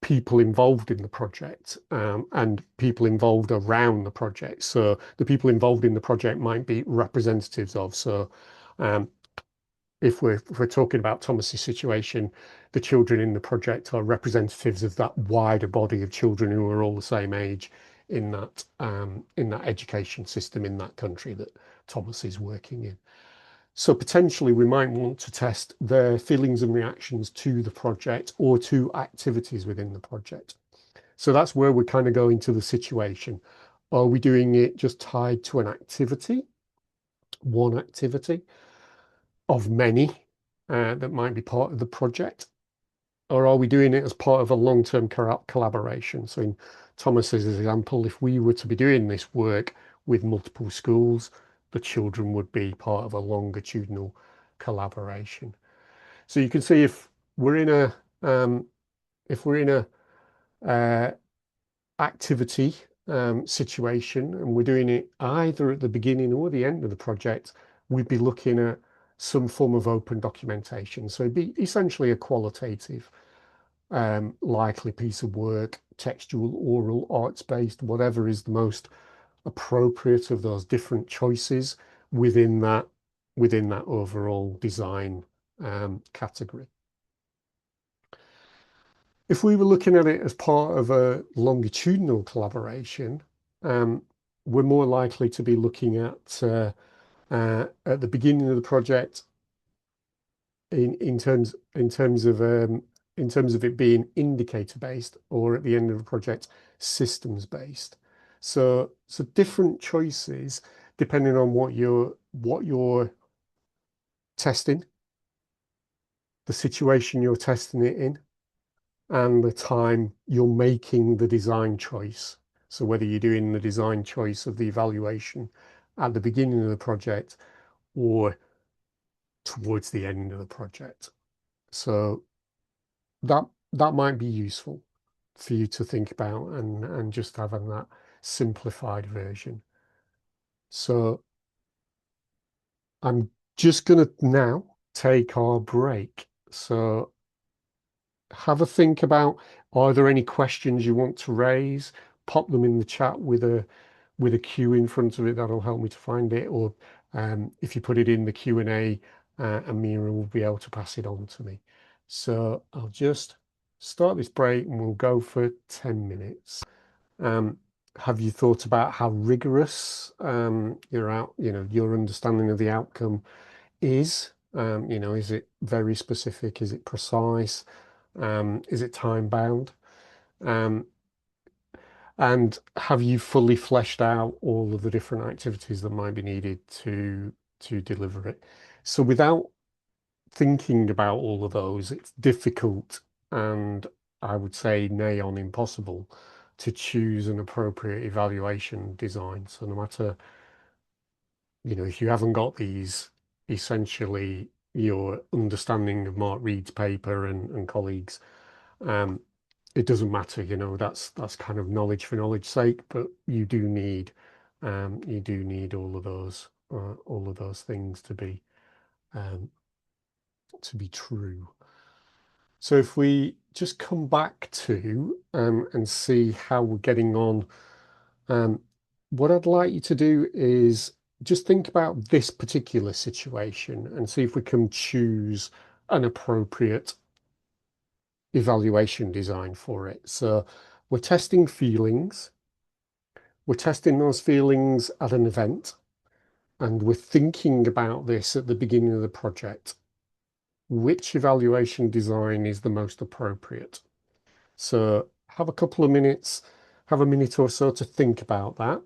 people involved in the project, and people involved around the project. So the people involved in the project might be representatives of. So um, if we're talking about Thomas's situation, the children in the project are representatives of that wider body of children who are all the same age in that education system in that country that Thomas is working in. So potentially we might want to test their feelings and reactions to the project or to activities within the project. So that's where we're kind of going to the situation. Are we doing it just tied to an activity, one activity of many that might be part of the project? Or are we doing it as part of a long-term collaboration? So in Thomas's example, if we were to be doing this work with multiple schools, the children would be part of a longitudinal collaboration. So you can see we're in a um, if we're in a uh, activity situation and we're doing it either at the beginning or the end of the project, we'd be looking at some form of open documentation. So it'd be essentially a qualitative likely piece of work, textual, oral, arts-based, whatever is the most appropriate of those different choices within that overall design category. If we were looking at it as part of a longitudinal collaboration, um, we're more likely to be looking at the beginning of the project in terms of it being indicator based, or at the end of the project systems based. So different choices depending on what you're testing, the situation you're testing it in, and the time you're making the design choice. So whether you're doing the design choice of the evaluation at the beginning of the project or towards the end of the project. So that that might be useful for you to think about and just having that simplified version. So I'm just going to now take our break. So have a think about, are there any questions you want to raise? Pop them in the chat with a Q in front of it. That'll help me to find it. Or if you put it in the Q&A, Amira will be able to pass it on to me. So I'll just start this break and we'll go for 10 minutes. Have you thought about how rigorous your understanding of the outcome is? Is it very specific? Is it precise? Is it time bound? Um, and have you fully fleshed out all of the different activities that might be needed to deliver it? So without thinking about all of those, it's difficult and I would say nigh on impossible to choose an appropriate evaluation design. So no matter, if you haven't got these, essentially your understanding of Mark Reed's paper and colleagues, um, it doesn't matter, that's kind of knowledge for knowledge sake, but you do need all of those things um, to be true. So if we just come back to and see how we're getting on, um, what I'd like you to do is just think about this particular situation and see if we can choose an appropriate evaluation design for it. So we're testing feelings. We're testing those feelings at an event, and we're thinking about this at the beginning of the project. Which evaluation design is the most appropriate? So have a couple of minutes, have a minute or so to think about that.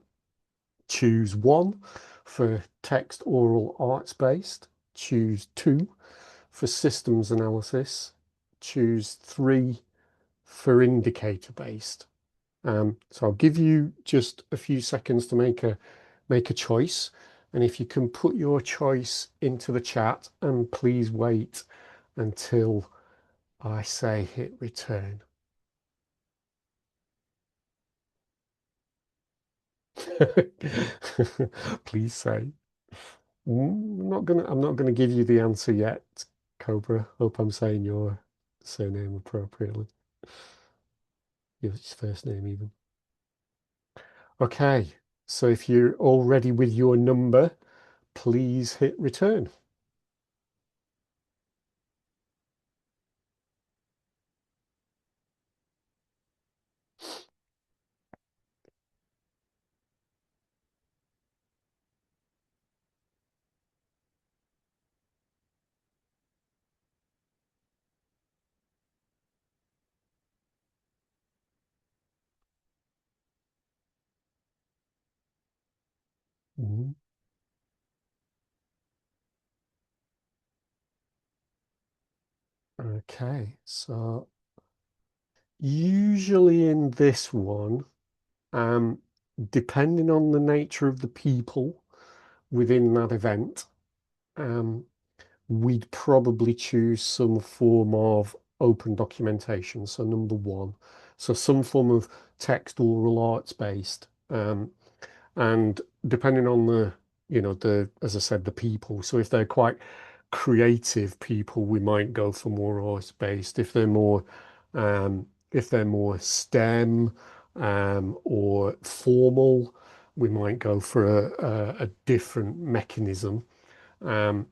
Choose one for text, oral, arts based. Choose two for systems analysis. Choose three for indicator based. So I'll give you just a few seconds to make a choice. And if you can put your choice into the chat, and please wait until I say hit return. Please say. I'm not gonna give you the answer yet, Cobra. Hope I'm saying your surname appropriately. Your first name even. Okay. So if you're all ready with your number, please hit return. Mhm. Okay. So usually in this one, um, depending on the nature of the people within that event, um, we'd probably choose some form of open documentation. So number one, so some form of text oral arts based. And depending on as I said, the people. So if they're quite creative people, we might go for more arts based. If they're more STEM or formal, we might go for a different mechanism. Um,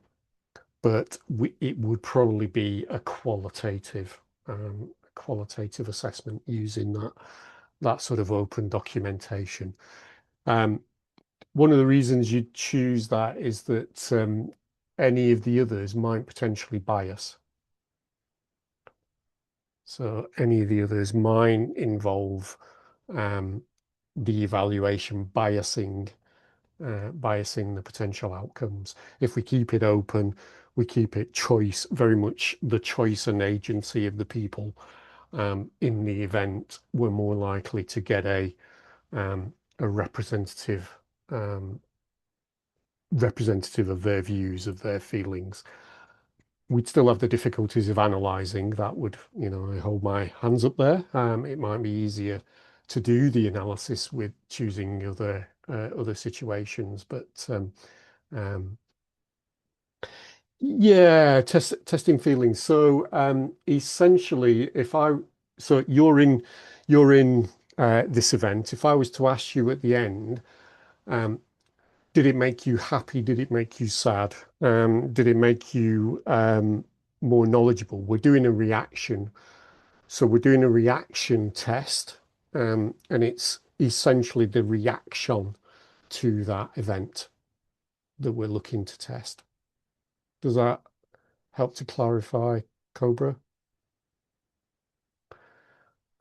but it would probably be a qualitative assessment using that sort of open documentation. Um, One of the reasons you choose that is that any of the others might potentially bias. So any of the others might involve um, the evaluation biasing the potential outcomes. If we keep it open, we keep it very much the choice and agency of the people in the event, we're more likely to get a um, representative of their views, of their feelings. We'd still have the difficulties of analysing. That would, I hold my hands up there. It might be easier to do the analysis with choosing other situations, but um, yeah, testing feelings. So essentially, if I so you're in this event. If I was to ask you at the end, um, did it make you happy? Did it make you sad? Did it make you more knowledgeable? We're doing a reaction. So we're doing a reaction test, and it's essentially the reaction to that event that we're looking to test. Does that help to clarify, Cobra?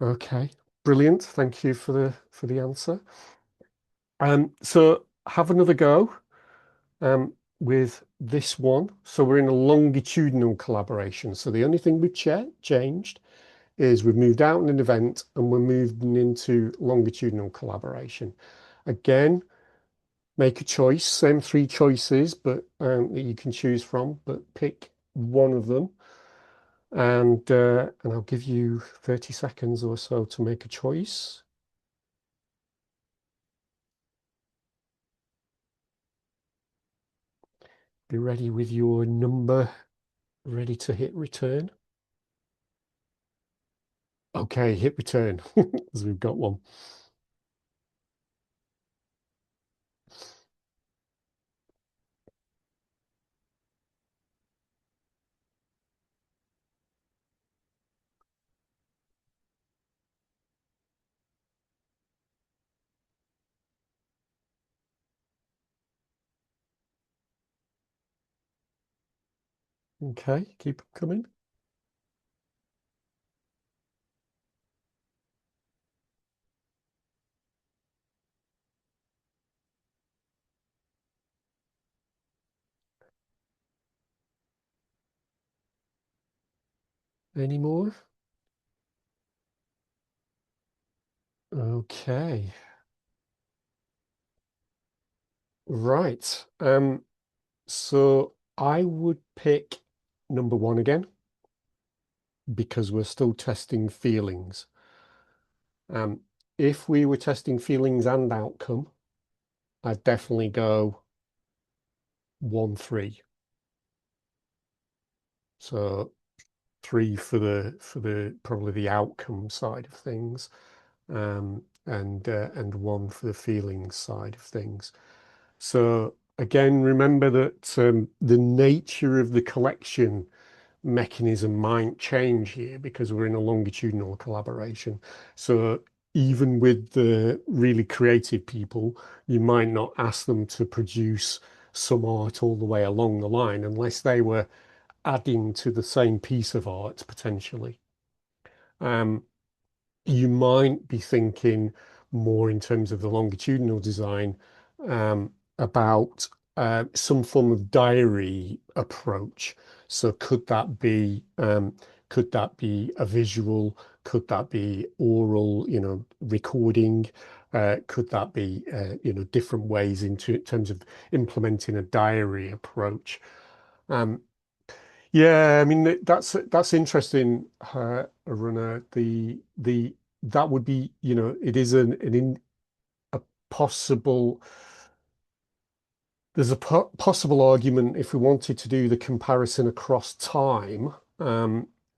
Okay, brilliant. Thank you for the answer. So have another go with this one. So we're in a longitudinal collaboration. So the only thing we've changed is we've moved out in an event and we're moving into longitudinal collaboration. Again, make a choice, same three choices, but that you can choose from, but pick one of them. And I'll give you 30 seconds or so to make a choice. Be ready with your number, ready to hit return. Okay, hit return, as we've got one. Okay, keep them coming. Any more? Okay, right. So I would pick number one again because we're still testing feelings. Um, if we were testing feelings and outcome, I'd definitely go 1, 3. So three for the probably the outcome side of things, and one for the feelings side of things. So again, remember that the nature of the collection mechanism might change here because we're in a longitudinal collaboration. So even with the really creative people, you might not ask them to produce some art all the way along the line unless they were adding to the same piece of art potentially. Um, you might be thinking more in terms of the longitudinal design about some form of diary approach. So could that be a visual? Could that be oral, recording? Could that be different ways into terms of implementing a diary approach? Um, yeah, I mean that's interesting, Aruna. The that would be, it is a possible. There's a possible argument if we wanted to do the comparison across time,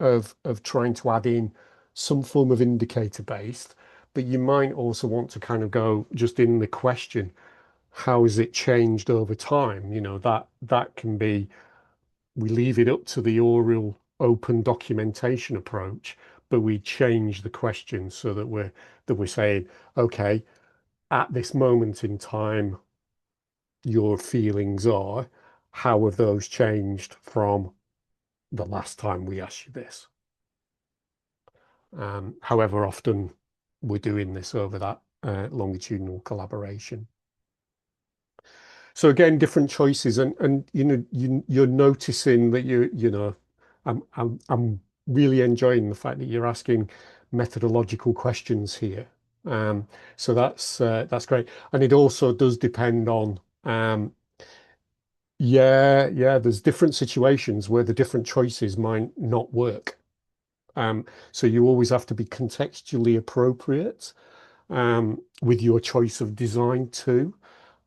of trying to add in some form of indicator based, but you might also want to kind of go just in the question, how has it changed over time? That can be, we leave it up to the oral open documentation approach, but we change the question so that we're saying, okay, at this moment in time, your feelings are, how have those changed from the last time we asked you this? However often we're doing this over that longitudinal collaboration. So again, different choices, and you're noticing that I'm really enjoying the fact that you're asking methodological questions here. Um, so that's great, and it also does depend on yeah, there's different situations where the different choices might not work. So you always have to be contextually appropriate with your choice of design too.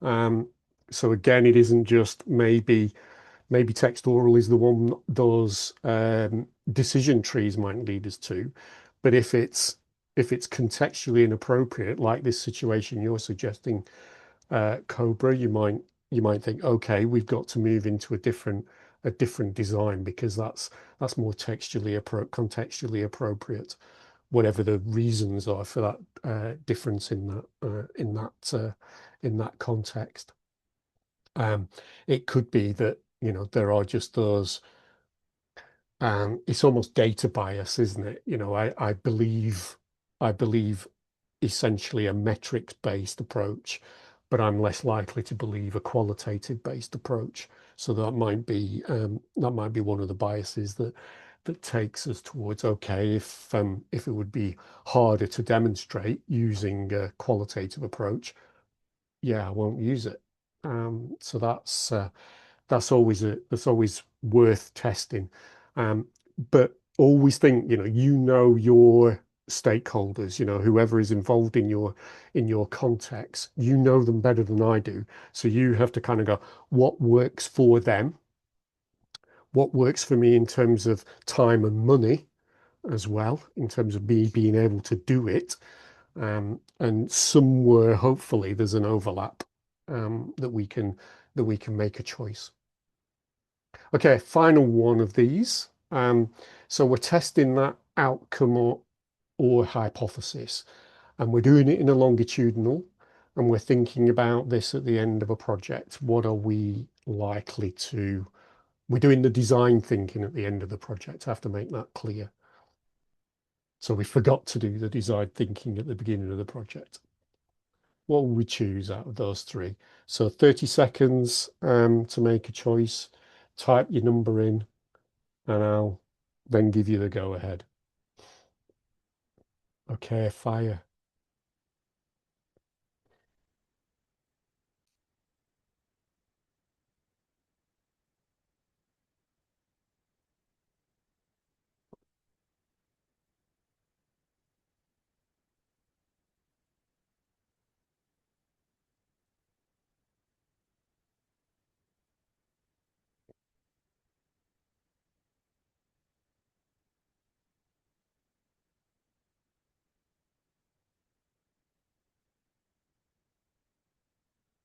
Um, so again, it isn't just maybe text oral is the one those decision trees might lead us to, but if it's contextually inappropriate, like this situation you're suggesting, Cobra, you might think, okay, we've got to move into a different design because that's more contextually appropriate, whatever the reasons are for that difference in that context. It could be that there are just those. It's almost data bias, isn't it? I believe essentially a metrics based approach, but I'm less likely to believe a qualitative based approach. So that might be one of the biases that takes us towards, okay, if it would be harder to demonstrate using a qualitative approach, yeah, I won't use it. So that's always worth testing. Um, but always think, your stakeholders, whoever is involved in your context, you know them better than I do. So you have to kind of go, what works for them? What works for me in terms of time and money as well, in terms of me being able to do it. And somewhere, hopefully, there's an overlap that we can make a choice. Okay, final one of these. So we're testing that outcome or hypothesis, and we're doing it in a longitudinal, and we're thinking about this at the end of a project. What are we likely to? We're doing the design thinking at the end of the project. I have to make that clear. So we forgot to do the design thinking at the beginning of the project. What will we choose out of those three? So 30 seconds to make a choice. Type your number in, and I'll then give you the go ahead. Okay, fire.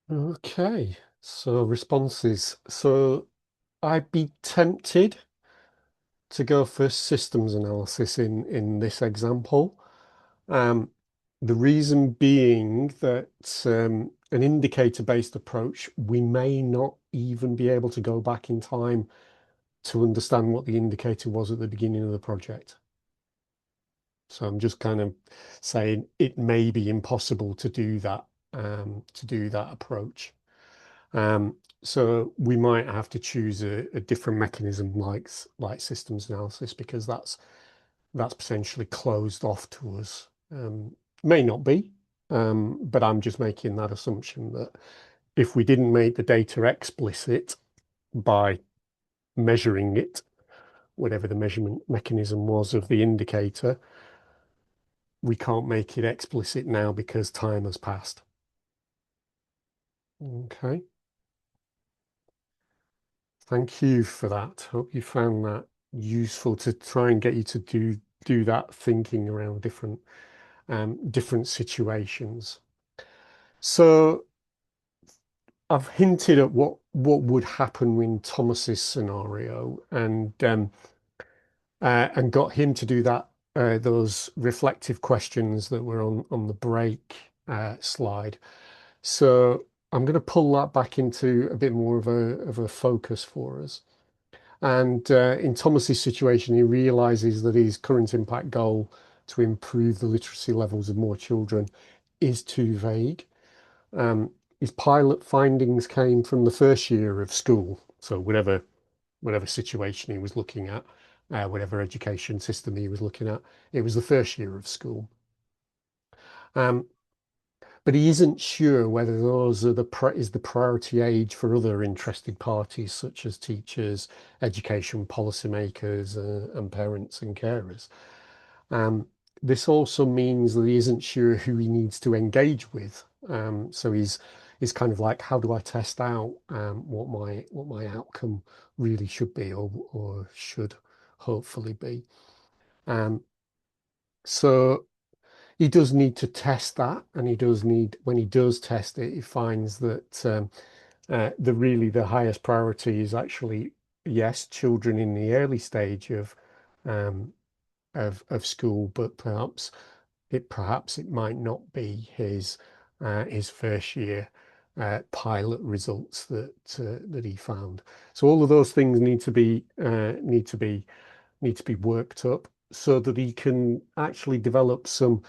Okay, so responses. So I'd be tempted to go for systems analysis in this example. Um, the reason being that an indicator-based approach, we may not even be able to go back in time to understand what the indicator was at the beginning of the project. So I'm just kind of saying it may be impossible to do that approach. Um, so we might have to choose a different mechanism like systems analysis because that's potentially closed off to us. May not be, but I'm just making that assumption that if we didn't make the data explicit by measuring it, whatever the measurement mechanism was of the indicator, we can't make it explicit now because time has passed. Okay, thank you for that. Hope you found that useful to try and get you to do that thinking around different situations. So I've hinted at what would happen in Thomas's scenario, and got him to do that those reflective questions that were on the break slide. So I'm going to pull that back into a bit more of a focus for us. And in Thomas's situation, he realizes that his current impact goal to improve the literacy levels of more children is too vague. Um, his pilot findings came from the first year of school, so whatever situation he was looking at, whatever education system he was looking at, it was the first year of school. Um, but he isn't sure whether those are is the priority age for other interested parties such as teachers, education policymakers, and parents and carers. Um, this also means that he isn't sure who he needs to engage with. So he's kind of like, how do I test out what my outcome really should be or should hopefully be? Um, so he does need to test that, and he does need when he does test it, he finds that the highest priority is actually yes, children in the early stage um, of school, but perhaps it might not be his first year pilot results that he found. So all of those things need to be worked up so that he can actually develop some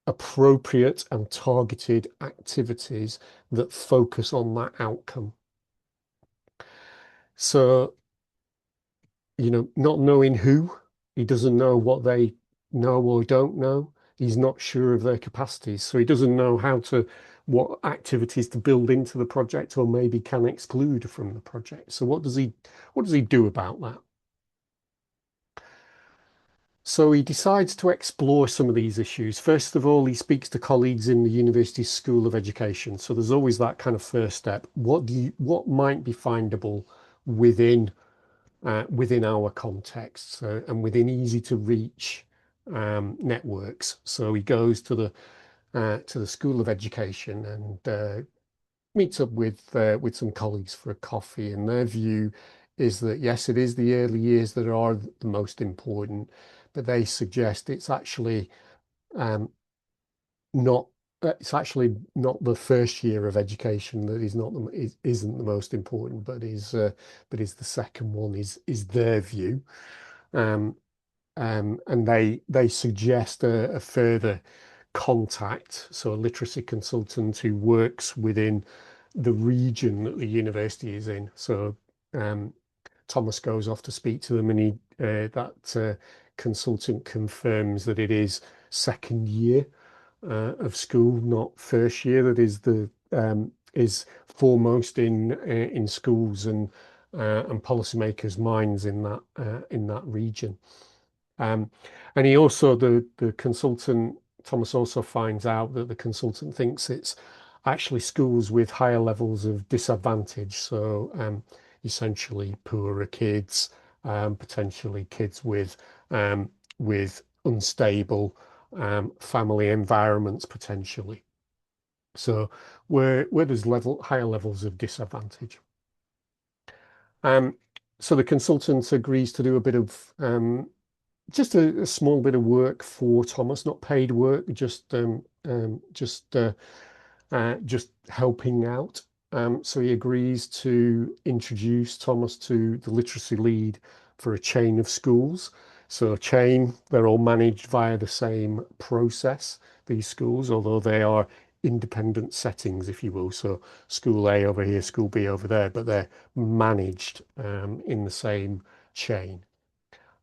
appropriate and targeted activities that focus on that outcome. So not knowing who, he doesn't know what they know or don't know. He's not sure of their capacities. So he doesn't know what activities to build into the project or maybe can exclude from the project. So what does he do about that? So he decides to explore some of these issues. First of all, he speaks to colleagues in the University School of Education. So there's always that kind of first step. What might be findable within within our context and within easy to reach networks. So he goes to the School of Education and meets up with some colleagues for a coffee. And their view is that yes, it is the early years that are the most important, but they suggest um, not. It's actually not the first year of education that isn't the most important, but is the second one is their view. Um, and they suggest a further contact, so a literacy consultant who works within the region that the university is in. So um, Thomas goes off to speak to them, and that consultant confirms that it is second year of school, not first year. That is foremost in schools and policymakers' minds in that region. Um, and the consultant, Thomas also finds out that the consultant thinks it's actually schools with higher levels of disadvantage. So essentially poorer kids, potentially kids with unstable family environments potentially. So where there's higher levels of disadvantage. Um, so the consultant agrees to do a bit of just a small bit of work for Thomas, not paid work, just helping out. So he agrees to introduce Thomas to the literacy lead for a chain of schools. So a chain, they're all managed via the same process, these schools, although they are independent settings, if you will. So school A over here, school B over there, but they're managed in the same chain.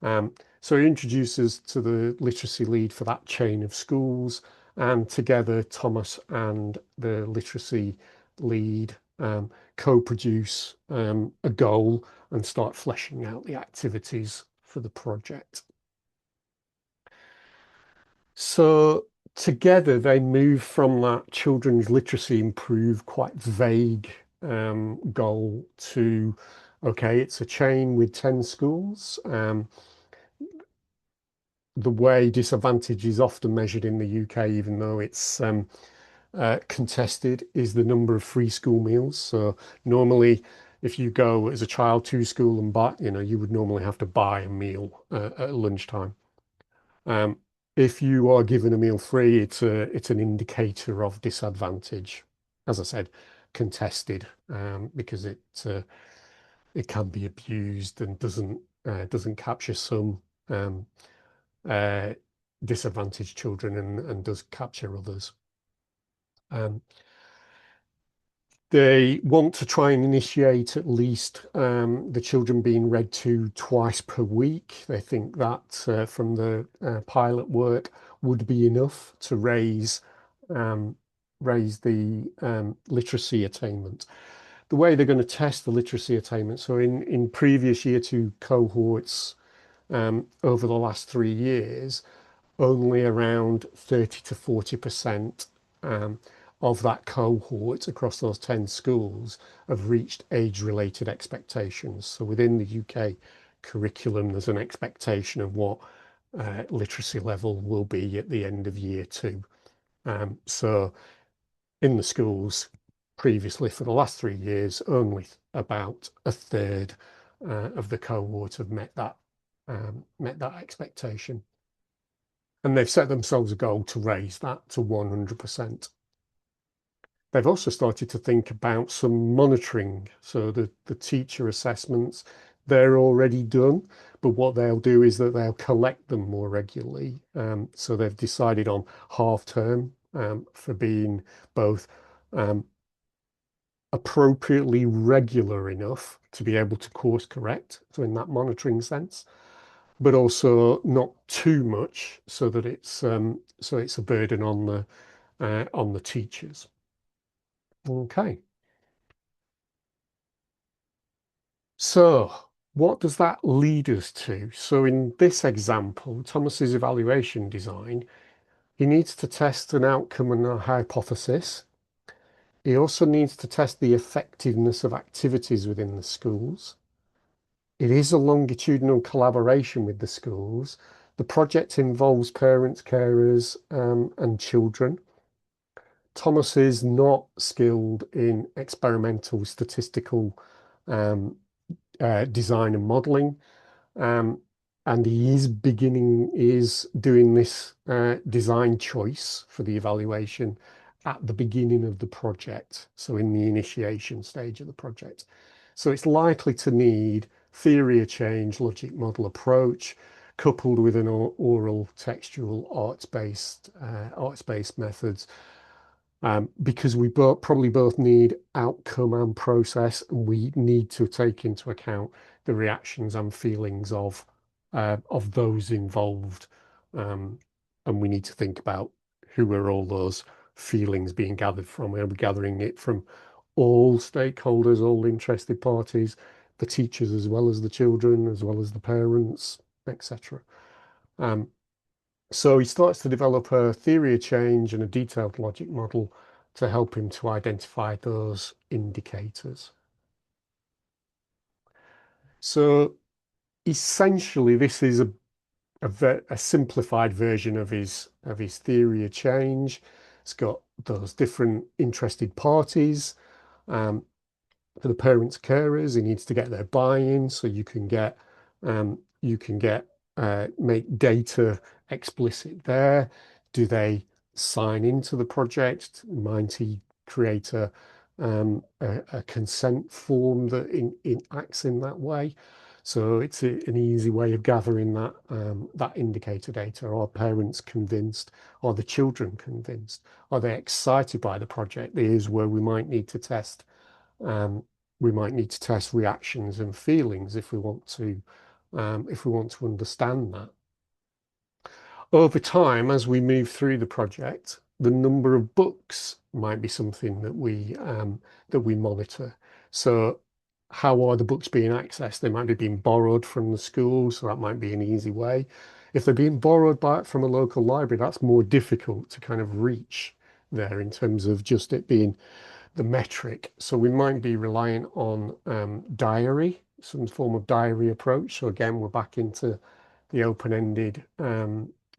Um, so he introduces to the literacy lead for that chain of schools, and together Thomas and the literacy lead co-produce a goal and start fleshing out the activities for the project. So together they move from that children's literacy improve quite vague goal to, okay, it's a chain with 10 schools. The way disadvantage is often measured in the UK, even though it's contested, is the number of free school meals. So normally, if you go as a child to school and buy, you would normally have to buy a meal at lunchtime. Um, if you are given a meal free, it's an indicator of disadvantage. As I said, contested because it can be abused and doesn't capture some um, uh, disadvantaged children and does capture others. Um, they want to try and initiate at least the children being read to twice per week. They think that from the pilot work would be enough to um, raise the literacy attainment. The way they're going to test the literacy attainment, so in previous year two cohorts over the last 3 years, only around 30 to 40% of that cohort across those 10 schools have reached age-related expectations. So within the UK curriculum, there's an expectation of what literacy level will be at the end of year two. So in the schools previously for the last 3 years, only about a third of the cohort have met that expectation. And they've set themselves a goal to raise that to 100%. They've also started to think about some monitoring. So the teacher assessments, they're already done, but what they'll do is that they'll collect them more regularly. So they've decided on half term for being both um, appropriately regular enough to be able to course correct. So in that monitoring sense, but also not too much so that it's a burden on the teachers. Okay, so what does that lead us to? So in this example, Thomas's evaluation design, he needs to test an outcome and a hypothesis. He also needs to test the effectiveness of activities within the schools. It is a longitudinal collaboration with the schools. The project involves parents, carers, and children. Thomas is not skilled in experimental statistical um, design and modeling. Um, and he is doing this design choice for the evaluation at the beginning of the project, so in the initiation stage of the project. So it's likely to need theory of change, logic model approach, coupled with an oral textual arts-based methods because we probably both need outcome and process, and we need to take into account the reactions and feelings of those involved, um, and we need to think about who are all those feelings being gathered from. Are we gathering it from all stakeholders, all interested parties, the teachers as well as the children, as well as the parents, etc. Um, so he starts to develop a theory of change and a detailed logic model to help him to identify those indicators. So essentially, this is a simplified version of his theory of change. It's got those different interested parties. Um, for the parents' carers, it needs to get their buy-in so you can get make data explicit there. Do they sign into the project? Might he create a consent form that acts in that way? So it's an easy way of gathering that indicator data. Are parents convinced? Are the children convinced? Are they excited by the project? Here's where um, we might need to test reactions and feelings if we want to understand that. Over time, as we move through the project, the number of books might be something that we monitor. So how are the books being accessed? They might be being borrowed from the school, so that might be an easy way. If they're being borrowed from a local library, that's more difficult to kind of reach there in terms of just it being the metric. So we might be reliant on diary, some form of diary approach. So again, we're back into the open-ended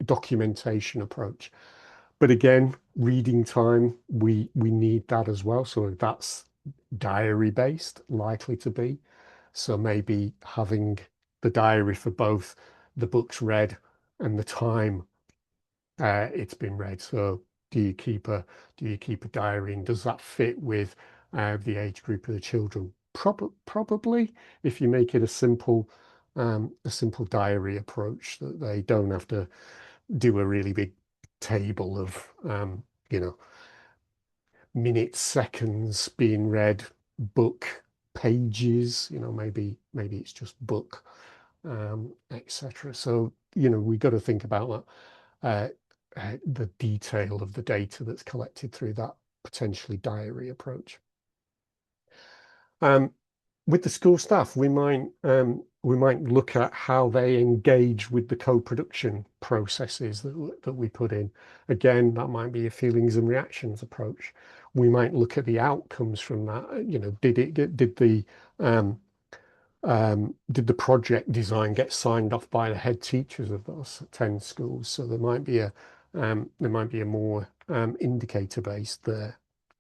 documentation approach. But again, reading time, we need that as well. So that's diary based, likely to be. So maybe having the diary for both the books read and the time it's been read. So do you keep a diary, and does that fit with the age group of the children? Probably, if you make it a simple diary approach that they don't have to do a really big table of you know minutes, seconds being read, book pages. Maybe it's just book, etc. So we got to think about that the detail of the data that's collected through that potentially diary approach. Um, with the school staff, we might look at how they engage with the co-production processes that we put in. Again, that might be a feelings and reactions approach. We might look at the outcomes from that. Um, did the project design get signed off by the head teachers of those 10 schools? So there might be a more indicator-based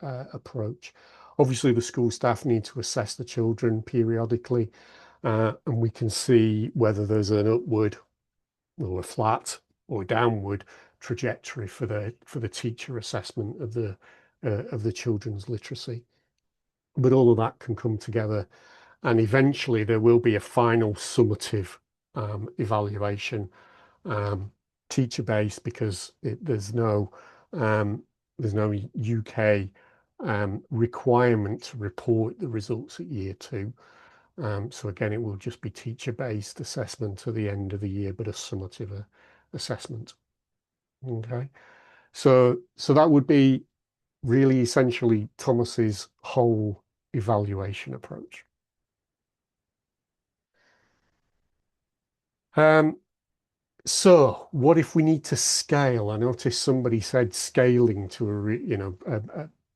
approach. Obviously, the school staff need to assess the children periodically, and we can see whether there's an upward or a flat or downward trajectory for the teacher assessment of the children's literacy. But all of that can come together, and eventually there will be a final summative evaluation, teacher-based, because um, there's no UK requirement to report the results at year two. So again, it will just be teacher-based assessment at the end of the year, but a summative assessment. Okay, so that would be really essentially Thomas's whole evaluation approach. Um, So, what if we need to scale? I noticed somebody said scaling to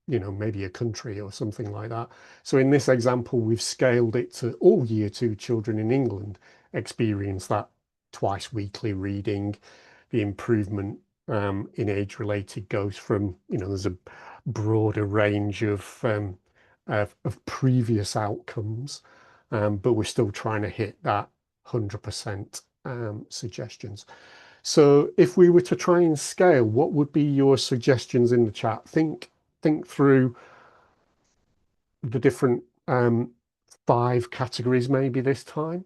maybe a country or something like that. So, in this example, we've scaled it to all year two children in England experience that twice weekly reading. The improvement in age related goes from, there's a broader range of previous outcomes, but we're still trying to hit that 100% suggestions. So if we were to try and scale, what would be your suggestions in the chat? Think through the different 5 categories maybe this time.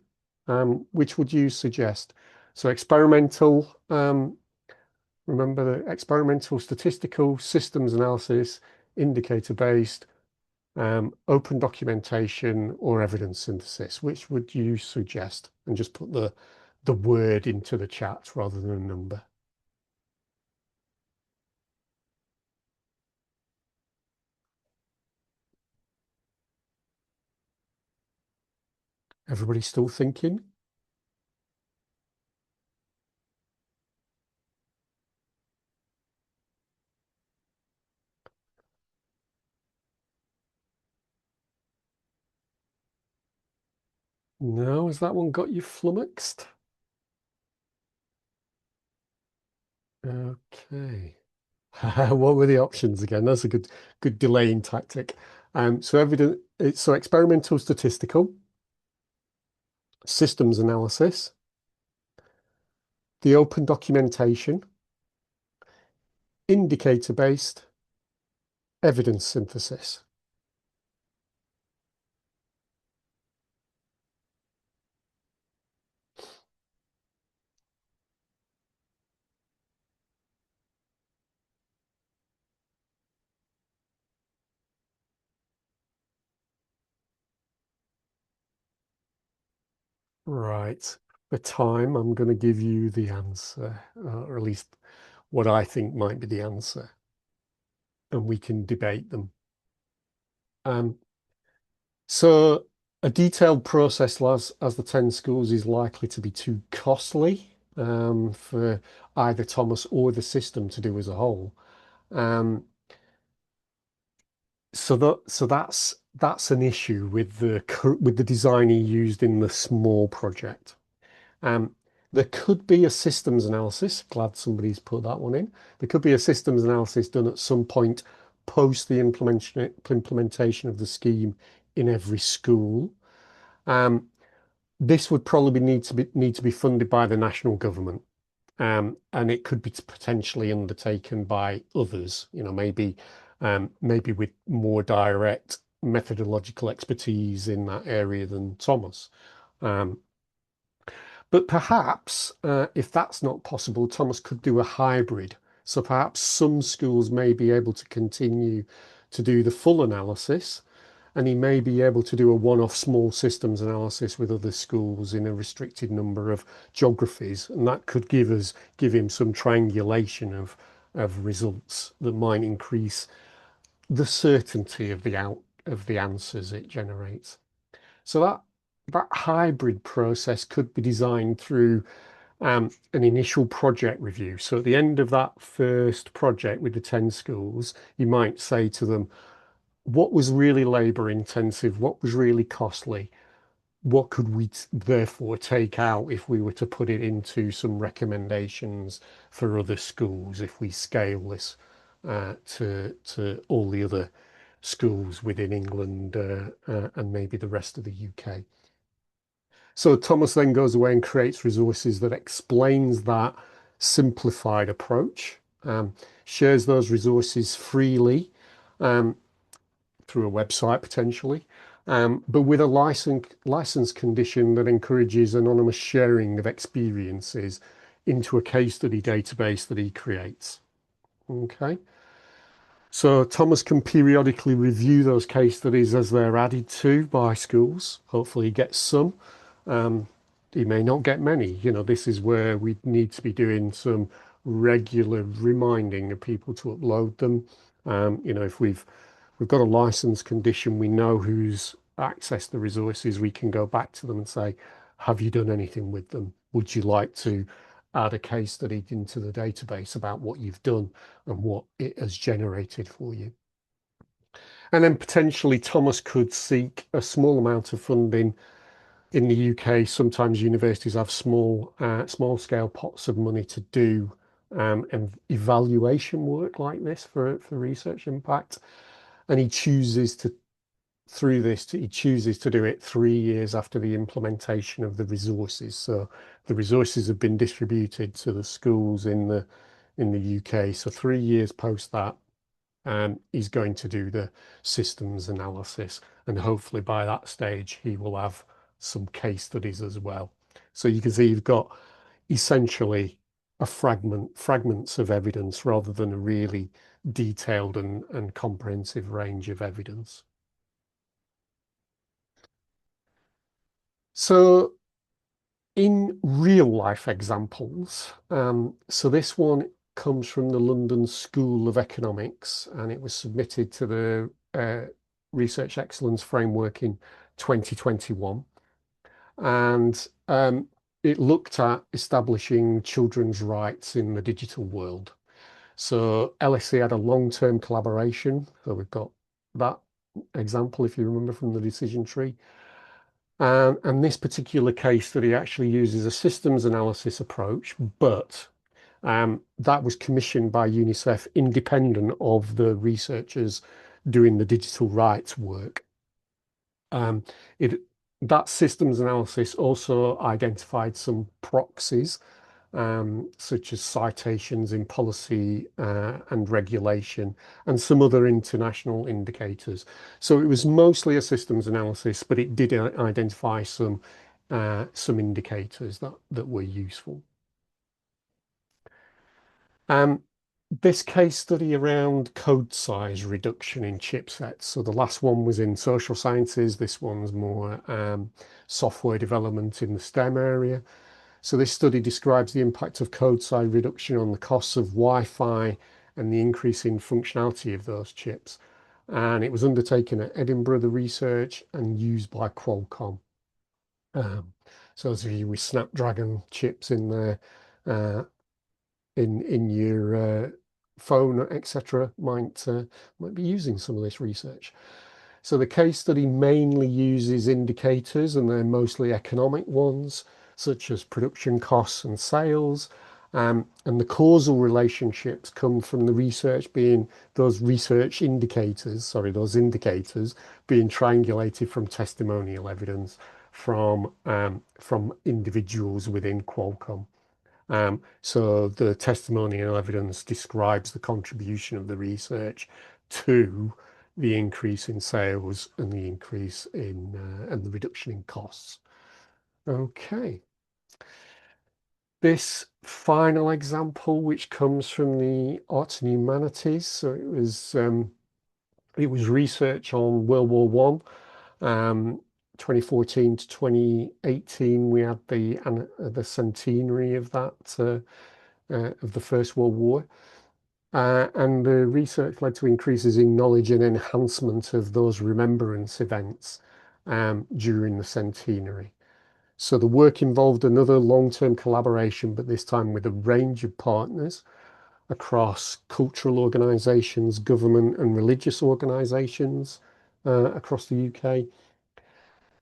Which would you suggest? So experimental, remember the experimental, statistical, systems analysis, indicator-based, open documentation, or evidence synthesis. Which would you suggest? And just put the word into the chat rather than a number. Everybody still thinking? No, has that one got you flummoxed? Okay. What were the options again? That's a good delaying tactic. So experimental statistical, systems analysis, the open documentation, indicator based, evidence synthesis. Right. For time, I'm going to give you the answer, or at least what I think might be the answer, and we can debate them. Um, so a detailed process as the 10 schools is likely to be too costly for either Thomas or the system to do as a whole. Um, so that's an issue with the design he used in the small project. Um, there could be a systems analysis. Glad somebody's put that one in. There could be a systems analysis done at some point post the implementation of the scheme in every school. Um, this would probably need to be funded by the national government, and it could be potentially undertaken by others. Maybe with more direct methodological expertise in that area than Thomas. Um, but perhaps, if that's not possible, Thomas could do a hybrid. So perhaps some schools may be able to continue to do the full analysis, and he may be able to do a one-off small systems analysis with other schools in a restricted number of geographies, and that could give him some triangulation of results that might increase the certainty of the answers it generates. So that hybrid process could be designed through an initial project review. So at the end of that first project with the 10 schools, you might say to them, what was really labor intensive? What was really costly? What could we therefore take out if we were to put it into some recommendations for other schools if we scale this to all the other schools within England and maybe the rest of the UK? So Thomas then goes away and creates resources that explains that simplified approach, shares those resources freely um, through a website potentially, but with a license condition that encourages anonymous sharing of experiences into a case study database that he creates. Okay. So Thomas can periodically review those case studies as they're added to by schools. Hopefully he gets some. Um, he may not get many. This is where we need to be doing some regular reminding of people to upload them. If we've got a license condition, we know who's accessed the resources. We can go back to them and say, have you done anything with them? Would you like to add a case study into the database about what you've done and what it has generated for you? And then potentially Thomas could seek a small amount of funding in the UK. Sometimes universities have small scale pots of money to do and evaluation work like this for research impact. And he chooses to do it 3 years after the implementation of the resources. So the resources have been distributed to the schools in the UK. So 3 years post that, he's going to do the systems analysis, and hopefully by that stage he will have some case studies as well. So you can see you've got essentially fragments of evidence rather than a really detailed and comprehensive range of evidence. So in real life examples, so this one comes from the London School of Economics, and it was submitted to the Research Excellence Framework in 2021. And it looked at establishing children's rights in the digital world. So LSE had a long-term collaboration. So we've got that example, if you remember from the decision tree. And this particular case study actually uses a systems analysis approach, but That was commissioned by UNICEF, independent of the researchers doing the digital rights work. Um, it that systems analysis also identified some proxies, such as citations in policy and regulation, and some other international indicators. So it was mostly a systems analysis, but it did identify some indicators that were useful. Um, this case study around code size reduction in chipsets. So the last one was in social sciences. This one's more software development in the STEM area. So this study describes the impact of code size reduction on the costs of Wi-Fi and the increase in functionality of those chips. And it was undertaken at Edinburgh, the research, and used by Qualcomm. Um, so as you with Snapdragon chips in there, uh, in your phone, etc., might be using some of this research. So the case study mainly uses indicators, and they're mostly economic ones, such as production costs and sales. And the causal relationships come from the research being those research indicators, sorry, those indicators being triangulated from testimonial evidence from individuals within Qualcomm. So the testimonial evidence describes the contribution of the research to the increase in sales and the increase in and the reduction in costs. Okay. This final example, which comes from the arts and humanities, so it was research on World War One. 2014 to 2018, we had the centenary of that of the First World War. And the research led to increases in knowledge and enhancement of those remembrance events during the centenary. So the work involved another long-term collaboration, but this time with a range of partners across cultural organisations, government and religious organisations across the UK.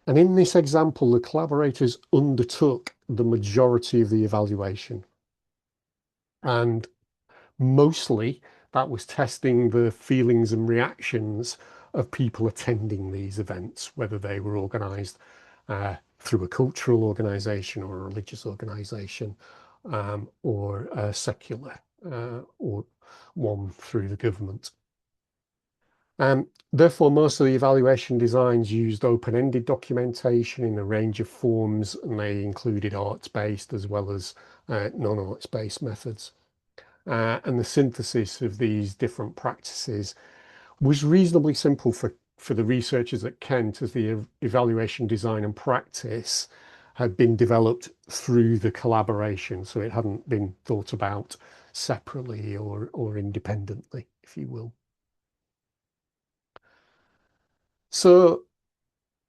And in this example, the collaborators undertook the majority of the evaluation. And mostly that was testing the feelings and reactions of people attending these events, whether they were organised through a cultural organisation or a religious organisation, or a secular or one through the government. Therefore, most of the evaluation designs used open-ended documentation in a range of forms, and they included arts-based as well as non-arts-based methods. And the synthesis of these different practices was reasonably simple for the researchers at Kent, as the evaluation design and practice had been developed through the collaboration. So it hadn't been thought about separately or independently, if you will. So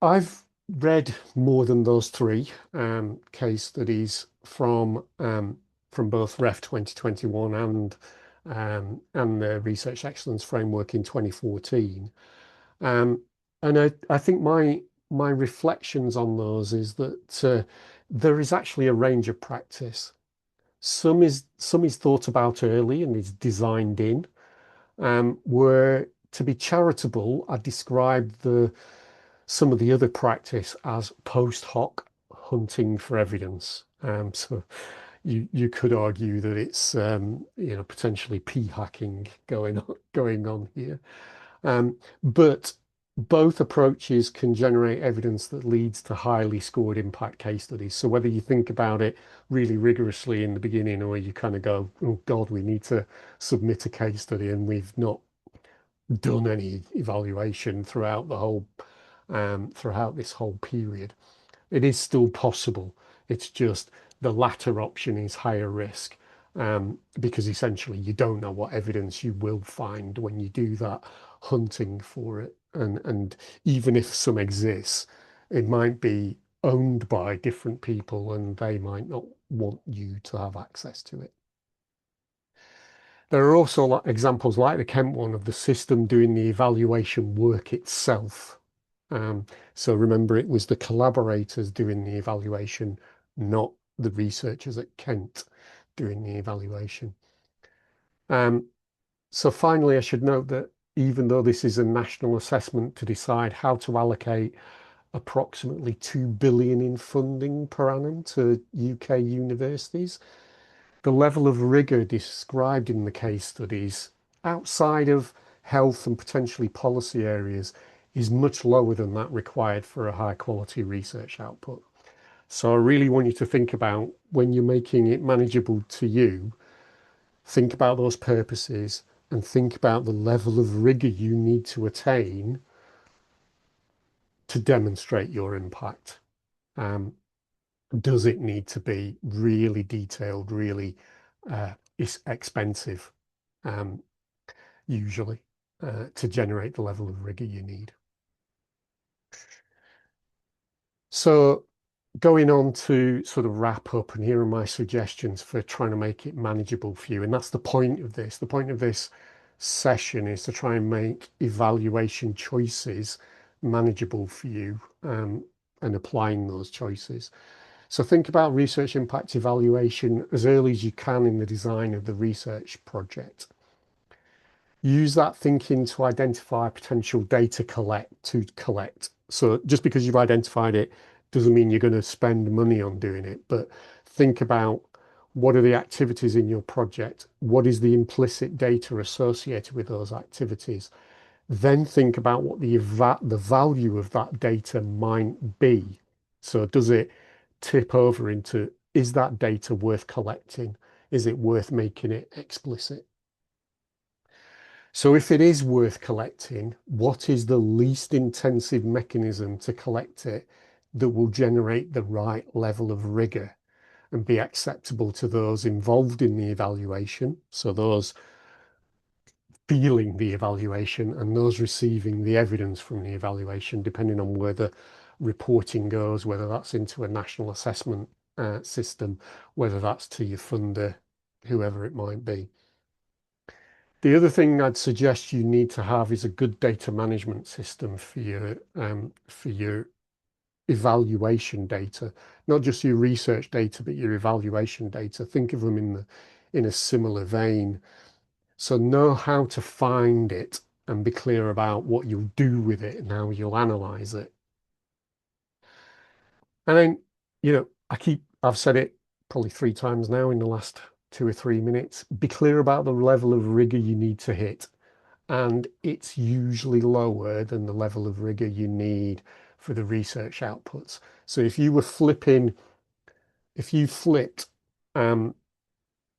I've read more than those three case studies from both REF 2021 and the Research Excellence Framework in 2014. Um, and I think my reflections on those is that there is actually a range of practice. Some is thought about early and is designed in. Where to be charitable, I describe some of the other practice as post hoc hunting for evidence. So you could argue that it's potentially p hacking going on here. But both approaches can generate evidence that leads to highly scored impact case studies. So whether you think about it really rigorously in the beginning, or you kind of go, oh God, we need to submit a case study and we've not done any evaluation throughout this whole period, it is still possible. It's just the latter option is higher risk, because essentially you don't know what evidence you will find when you do that hunting for it. And even if some exists, it might be owned by different people and they might not want you to have access to it. There are also examples like the Kent one of the system doing the evaluation work itself. So remember, it was the collaborators doing the evaluation, not the researchers at Kent doing the evaluation. Um, so finally, I should note that even though this is a national assessment to decide how to allocate approximately 2 billion in funding per annum to UK universities, the level of rigor described in the case studies outside of health and potentially policy areas is much lower than that required for a high quality research output. So I really want you to think about when you're making it manageable to you, think about those purposes and think about the level of rigor you need to attain to demonstrate your impact. Um, does it need to be really detailed, really expensive, um, usually, to generate the level of rigor you need? So going on to sort of wrap up, and here are my suggestions for trying to make it manageable for you. And that's the point of this. The point of this session is to try and make evaluation choices manageable for you, and applying those choices. So think about research impact evaluation as early as you can in the design of the research project. Use that thinking to identify potential data to collect. So just because you've identified it doesn't mean you're going to spend money on doing it, but think about what are the activities in your project? What is the implicit data associated with those activities? Then think about what the value of that data might be. So does it tip over into, is that data worth collecting? Is it worth making it explicit? So if it is worth collecting, what is the least intensive mechanism to collect it that will generate the right level of rigor and be acceptable to those involved in the evaluation? So those feeling the evaluation and those receiving the evidence from the evaluation, depending on where the reporting goes, whether that's into a national assessment system, whether that's to your funder, whoever it might be. The other thing I'd suggest you need to have is a good data management system for your evaluation data, not just your research data, but your evaluation data. Think of them in a similar vein. So know how to find it and be clear about what you'll do with it and how you'll analyze it. And then, I've said it probably 3 times now in the last 2 or 3 minutes. Be clear about the level of rigor you need to hit. And it's usually lower than the level of rigor you need for the research outputs. So if you flipped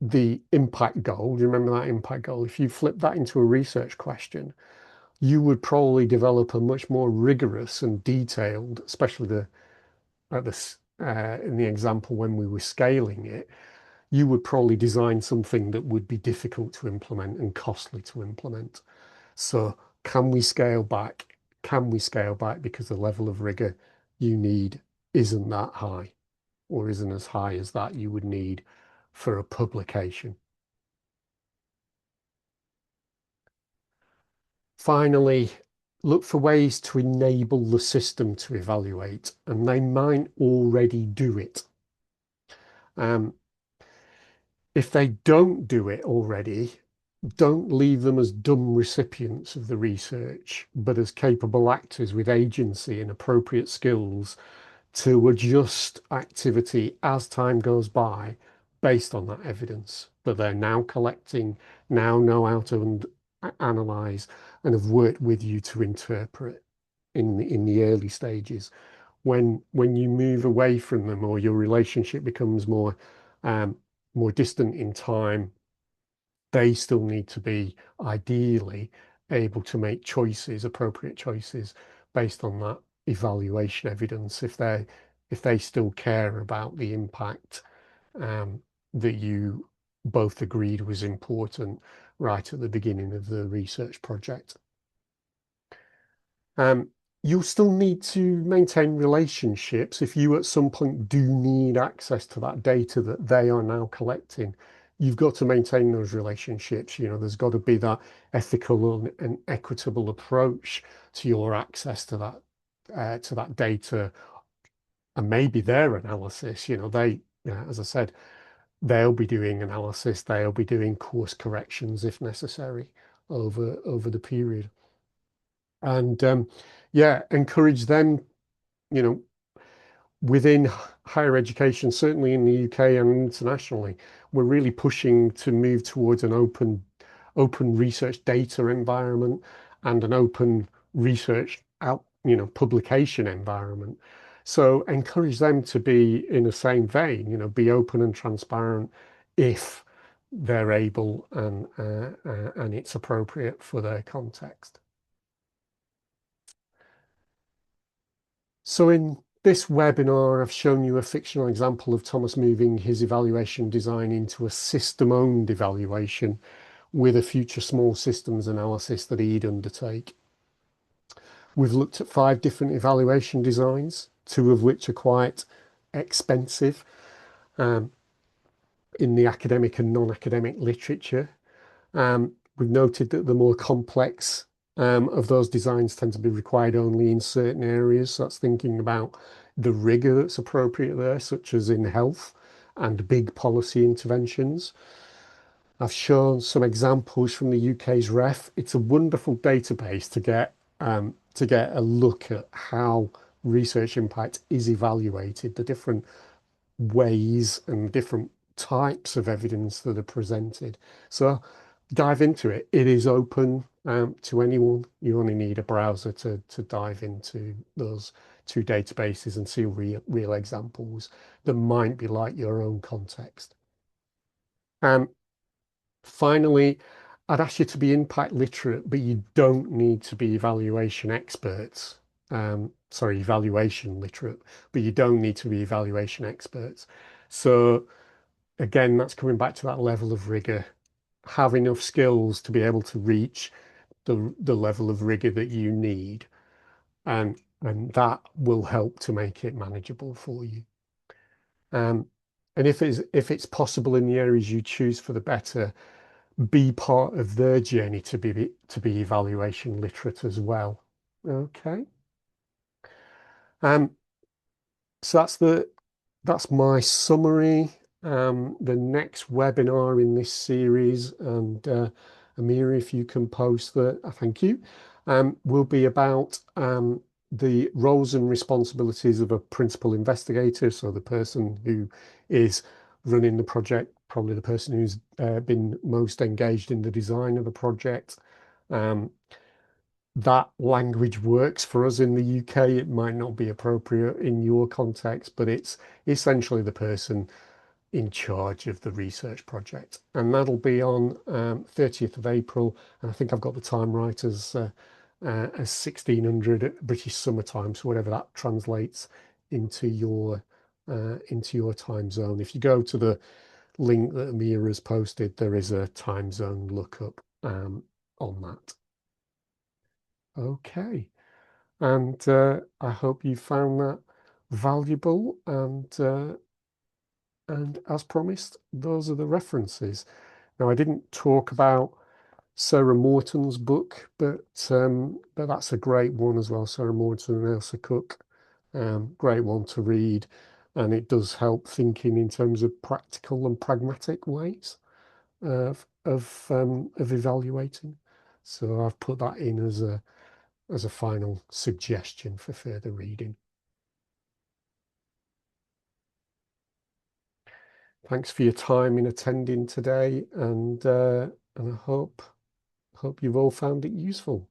the impact goal, do you remember that impact goal? If you flip that into a research question, you would probably develop a much more rigorous and detailed, especially in the example when we were scaling it, you would probably design something that would be difficult to implement and costly to implement. So can we scale back? Can we scale back because the level of rigor you need isn't that high, or isn't as high as that you would need for a publication? Finally, look for ways to enable the system to evaluate, and they might already do it. If they don't do it already, don't leave them as dumb recipients of the research, but as capable actors with agency and appropriate skills to adjust activity as time goes by based on that evidence. But they're now collecting, now know how to analyze, and have worked with you to interpret in the early stages. When you move away from them or your relationship becomes um, more distant in time, they still need to be ideally able to make choices, appropriate choices based on that evaluation evidence if they still care about the impact that you both agreed was important right at the beginning of the research project. You'll still need to maintain relationships if you at some point do need access to that data that they are now collecting. You've got to maintain those relationships. There's got to be that ethical and equitable approach to your access to that data, and maybe their analysis. As I said, they'll be doing analysis, they'll be doing course corrections if necessary over the period. And yeah, encourage them, you know, within higher education, certainly in the UK and internationally, we're really pushing to move towards an open research data environment and an open research publication environment. So encourage them to be in the same vein, be open and transparent if they're able and it's appropriate for their context. So in this webinar, I've shown you a fictional example of Thomas moving his evaluation design into a system-owned evaluation with a future small systems analysis that he'd undertake. We've looked at 5 different evaluation designs, 2 of which are quite expensive in the academic and non-academic literature. We've noted that the more complex of those designs tend to be required only in certain areas. So that's thinking about the rigor that's appropriate there, such as in health and big policy interventions. I've shown some examples from the UK's REF. It's a wonderful database to get a look at how research impact is evaluated, the different ways and different types of evidence that are presented. So dive into it. It is open to anyone. You only need a browser to dive into those 2 databases and see real examples that might be like your own context. Finally, I'd ask you to be impact literate, but you don't need to be evaluation experts. Sorry, evaluation literate, but you don't need to be evaluation experts. So again, that's coming back to that level of rigor. Have enough skills to be able to reach the level of rigor that you need, and that will help to make it manageable for you. And if it's possible in the areas you choose for the better, be part of their journey to be evaluation literate as well. Okay. Um, so that's my summary. The next webinar in this series, and Amira, if you can post that, thank you, will be about the roles and responsibilities of a principal investigator. So the person who is running the project, probably the person who's been most engaged in the design of the project. That language works for us in the UK. It might not be appropriate in your context, but it's essentially the person in charge of the research project. And that'll be on 30th of April. And I think I've got the time right as 1600 British summertime, so whatever that translates into your time zone. If you go to the link that Amira has posted, there is a time zone lookup on that. Okay, and I hope you found that valuable, and as promised, those are the references. Now, I didn't talk about Sarah Morton's book, but that's a great one as well. Sarah Morton and Ailsa Cook, great one to read, and it does help thinking in terms of practical and pragmatic ways of evaluating. So I've put that in as a final suggestion for further reading. Thanks for your time in attending today, and I hope you've all found it useful.